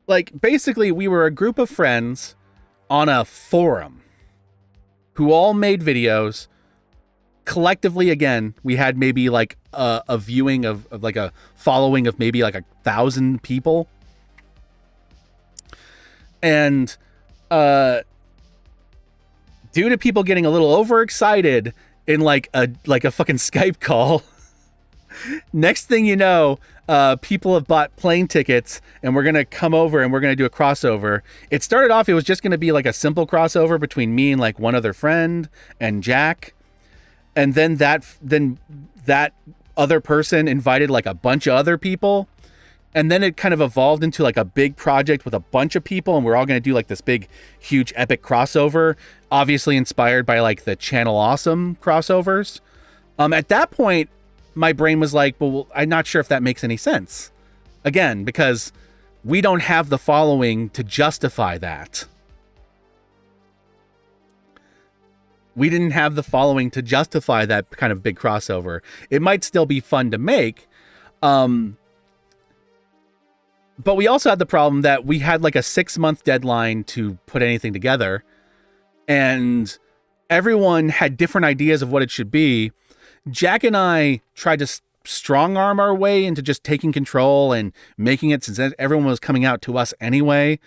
Like, basically, we were a group of friends on a forum who all made videos. Collectively, again, we had maybe like a viewing of like a following of maybe like 1,000 people. And due to people getting a little overexcited in like a fucking Skype call, next thing you know, people have bought plane tickets and we're going to come over and we're going to do a crossover. It started off, it was just going to be like a simple crossover between me and like one other friend and Jack. And then that other person invited like a bunch of other people. And then it kind of evolved into like a big project with a bunch of people. And we're all going to do like this big, huge, epic crossover, obviously inspired by like the Channel Awesome crossovers. At that point, my brain was like, well, I'm not sure if that makes any sense. Again, because we don't have the following to justify that. We didn't have the following to justify that kind of big crossover. It might still be fun to make. But we also had the problem that we had like a 6-month deadline to put anything together. And everyone had different ideas of what it should be. Jack and I tried to strong arm our way into just taking control and making it, since everyone was coming out to us anyway.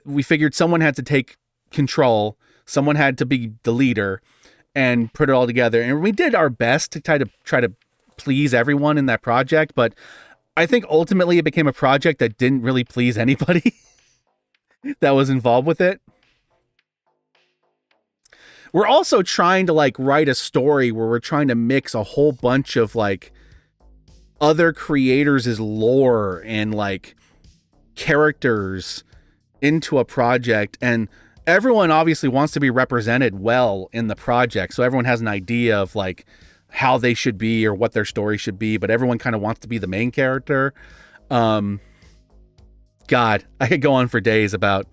We figured someone had to take control. Someone had to be the leader and put it all together. And we did our best to try to please everyone in that project. But I think ultimately it became a project that didn't really please anybody that was involved with it. We're also trying to like write a story where we're trying to mix a whole bunch of like other creators' lore and like characters into a project. And everyone obviously wants to be represented well in the project. So everyone has an idea of like how they should be or what their story should be, but everyone kind of wants to be the main character. God, I could go on for days about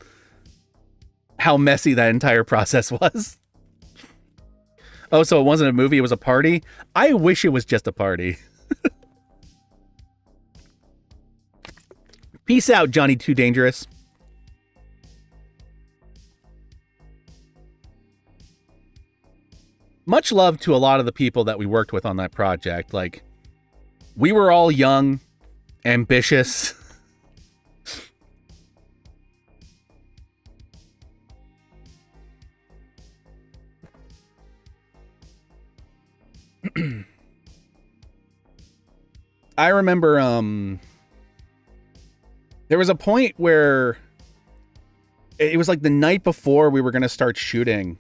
how messy that entire process was. Oh, so it wasn't a movie, it was a party? I wish it was just a party. Peace out, Johnny Too Dangerous. Much love to a lot of the people that we worked with on that project. Like, we were all young, ambitious. I remember there was a point where it was like the night before we were going to start shooting,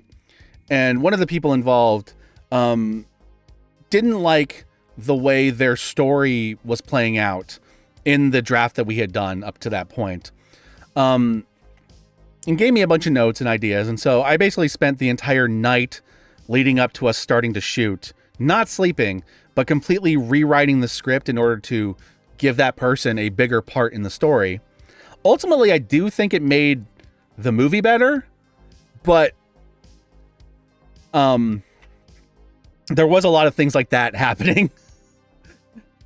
and one of the people involved didn't like the way their story was playing out in the draft that we had done up to that point, and gave me a bunch of notes and ideas. And so I basically spent the entire night leading up to us starting to shoot, not sleeping, but completely rewriting the script in order to give that person a bigger part in the story. Ultimately, I do think it made the movie better, but there was a lot of things like that happening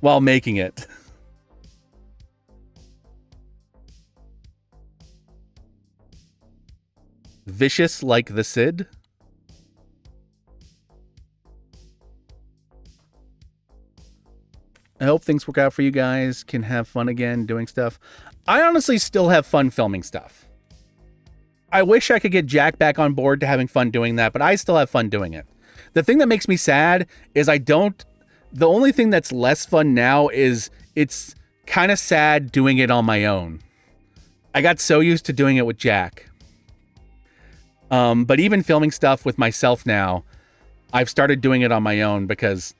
while making it. Vicious like the Cid? I hope things work out for you guys, can have fun again doing stuff. I honestly still have fun filming stuff. I wish I could get Jack back on board to having fun doing that, but I still have fun doing it. The thing that makes me sad is the only thing that's less fun now is it's kind of sad doing it on my own. I got so used to doing it with Jack. But even filming stuff with myself now, I've started doing it on my own because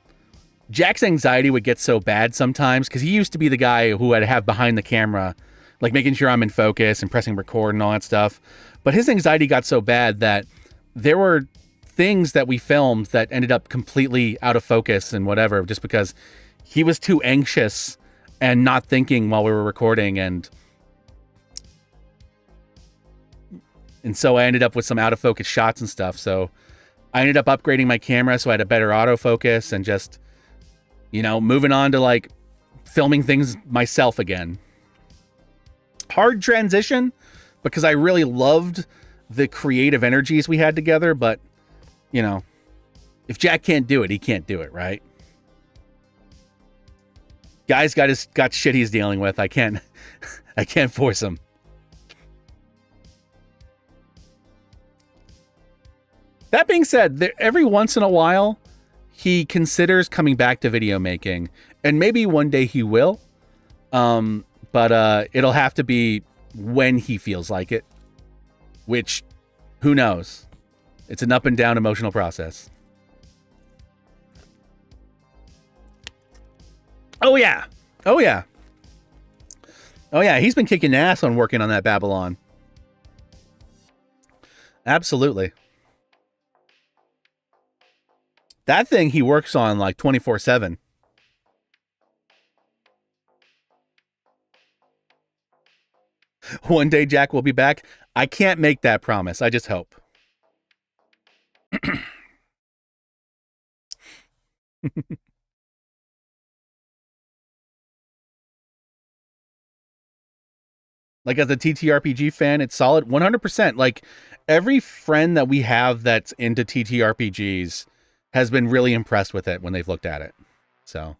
Jack's anxiety would get so bad sometimes, because he used to be the guy who I'd have behind the camera, like making sure I'm in focus and pressing record and all that stuff. But his anxiety got so bad that there were things that we filmed that ended up completely out of focus and whatever, just because he was too anxious and not thinking while we were recording. And so I ended up with some out of focus shots and stuff. So I ended up upgrading my camera so I had a better autofocus and just, you know, moving on to like filming things myself again. Hard transition because I really loved the creative energies we had together, but you know, if Jack can't do it, he can't do it, right? Guy's got shit he's dealing with. I can't force him. That being said, every once in a while, he considers coming back to video making, and maybe one day he will. But it'll have to be when he feels like it, which, who knows? It's an up and down emotional process. Oh yeah. Oh yeah. Oh yeah, he's been kicking ass on working on that Babylon. Absolutely. That thing he works on like 24/7. One day Jack will be back. I can't make that promise. I just hope. Like, as a TTRPG fan, it's solid 100%. Like, every friend that we have that's into TTRPGs has been really impressed with it when they've looked at it. So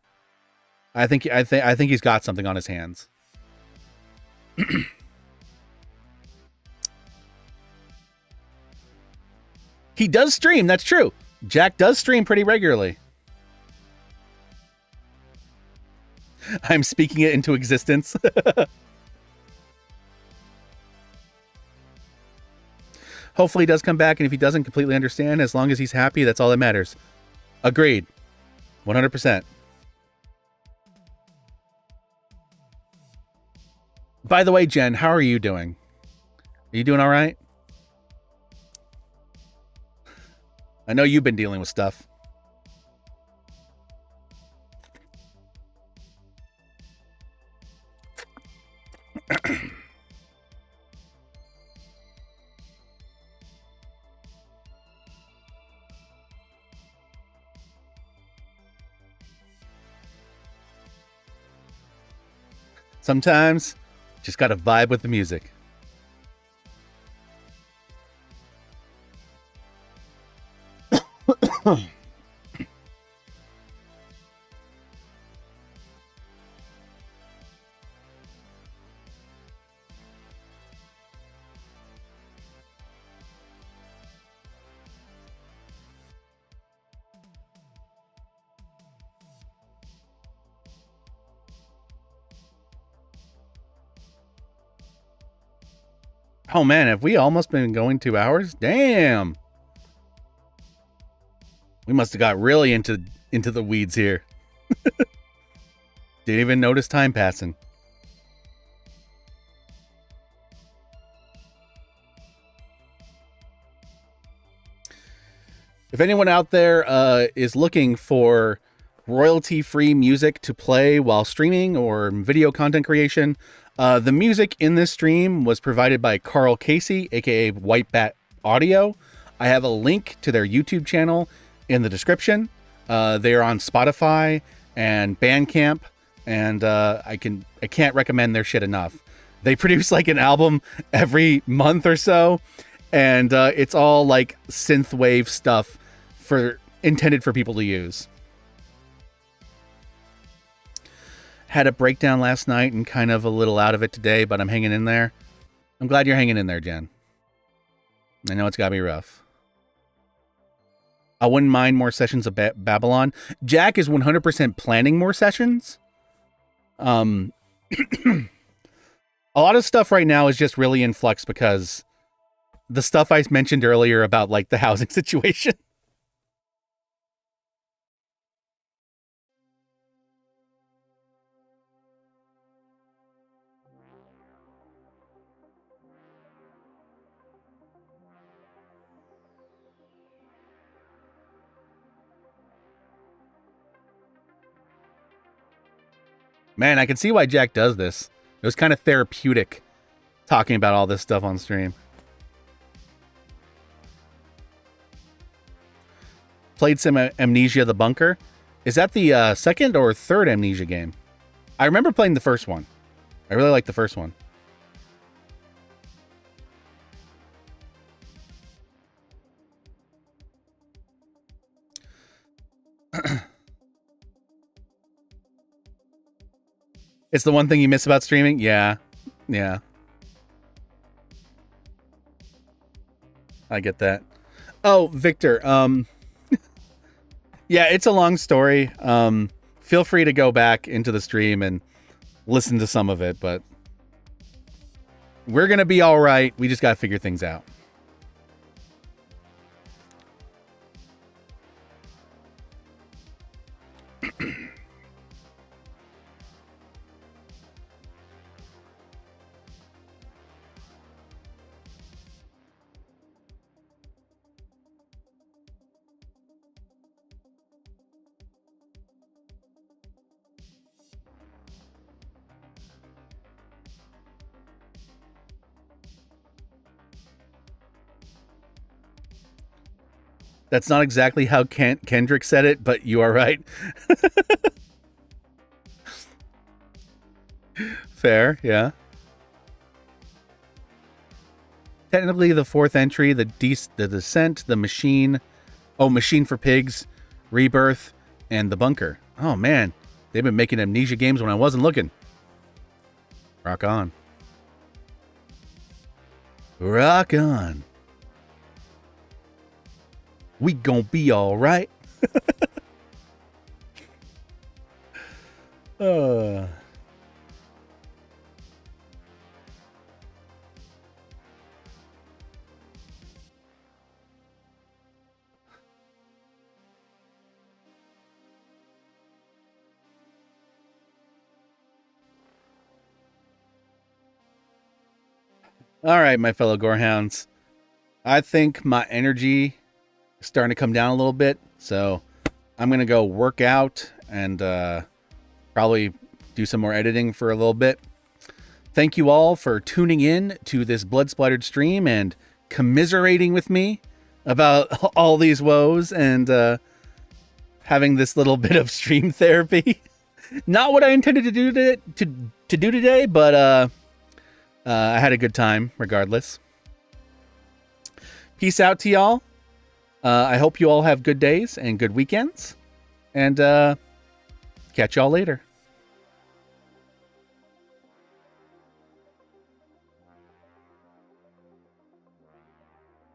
I think he's got something on his hands. He does stream, that's true. Jack does stream pretty regularly. I'm speaking it into existence. Hopefully he does come back, and if he doesn't completely understand, as long as he's happy, that's all that matters. Agreed. 100%. By the way, Jen, how are you doing? Are you doing all right? I know you've been dealing with stuff. Sometimes Just got to vibe with the music. Oh man, have we almost been going 2 hours? Damn. We must have got really into the weeds here. Didn't even notice time passing. If anyone out there is looking for royalty-free music to play while streaming or video content creation, the music in this stream was provided by Karl Casey, aka White Bat Audio. I have a link to their YouTube channel in the description. They are on Spotify and Bandcamp, and I can't recommend their shit enough. They produce like an album every month or so, and it's all like synthwave stuff intended for people to use. Had a breakdown last night and kind of a little out of it today, but I'm hanging in there. I'm glad you're hanging in there, Jen. I know it's got to be rough. I wouldn't mind more sessions of Babylon. Jack is 100% planning more sessions. A lot of stuff right now is just really in flux because the stuff I mentioned earlier about like the housing situation. Man, I can see why Jack does this. It was kind of therapeutic talking about all this stuff on stream. Played some Amnesia the Bunker. Is that the second or third Amnesia game? I remember playing the first one. I really like the first one. It's the one thing you miss about streaming? Yeah. Yeah. I get that. Oh, Victor, yeah, it's a long story. Feel free to go back into the stream and listen to some of it, but we're going to be all right. We just got to figure things out. That's not exactly how Kendrick said it, but you are right. Fair, yeah. Technically, the fourth entry, the Descent, the Machine, Machine for Pigs, Rebirth, and the Bunker. Oh, man. They've been making Amnesia games when I wasn't looking. Rock on. Rock on. We gonna be all right. All right, my fellow gorehounds. I think my energy is starting to come down a little bit, so I'm going to go work out and probably do some more editing for a little bit. Thank you all for tuning in to this Blood Splattered stream and commiserating with me about all these woes and having this little bit of stream therapy. Not what I intended to do to do today, but I had a good time regardless. Peace out to y'all. I hope you all have good days and good weekends. And catch y'all later.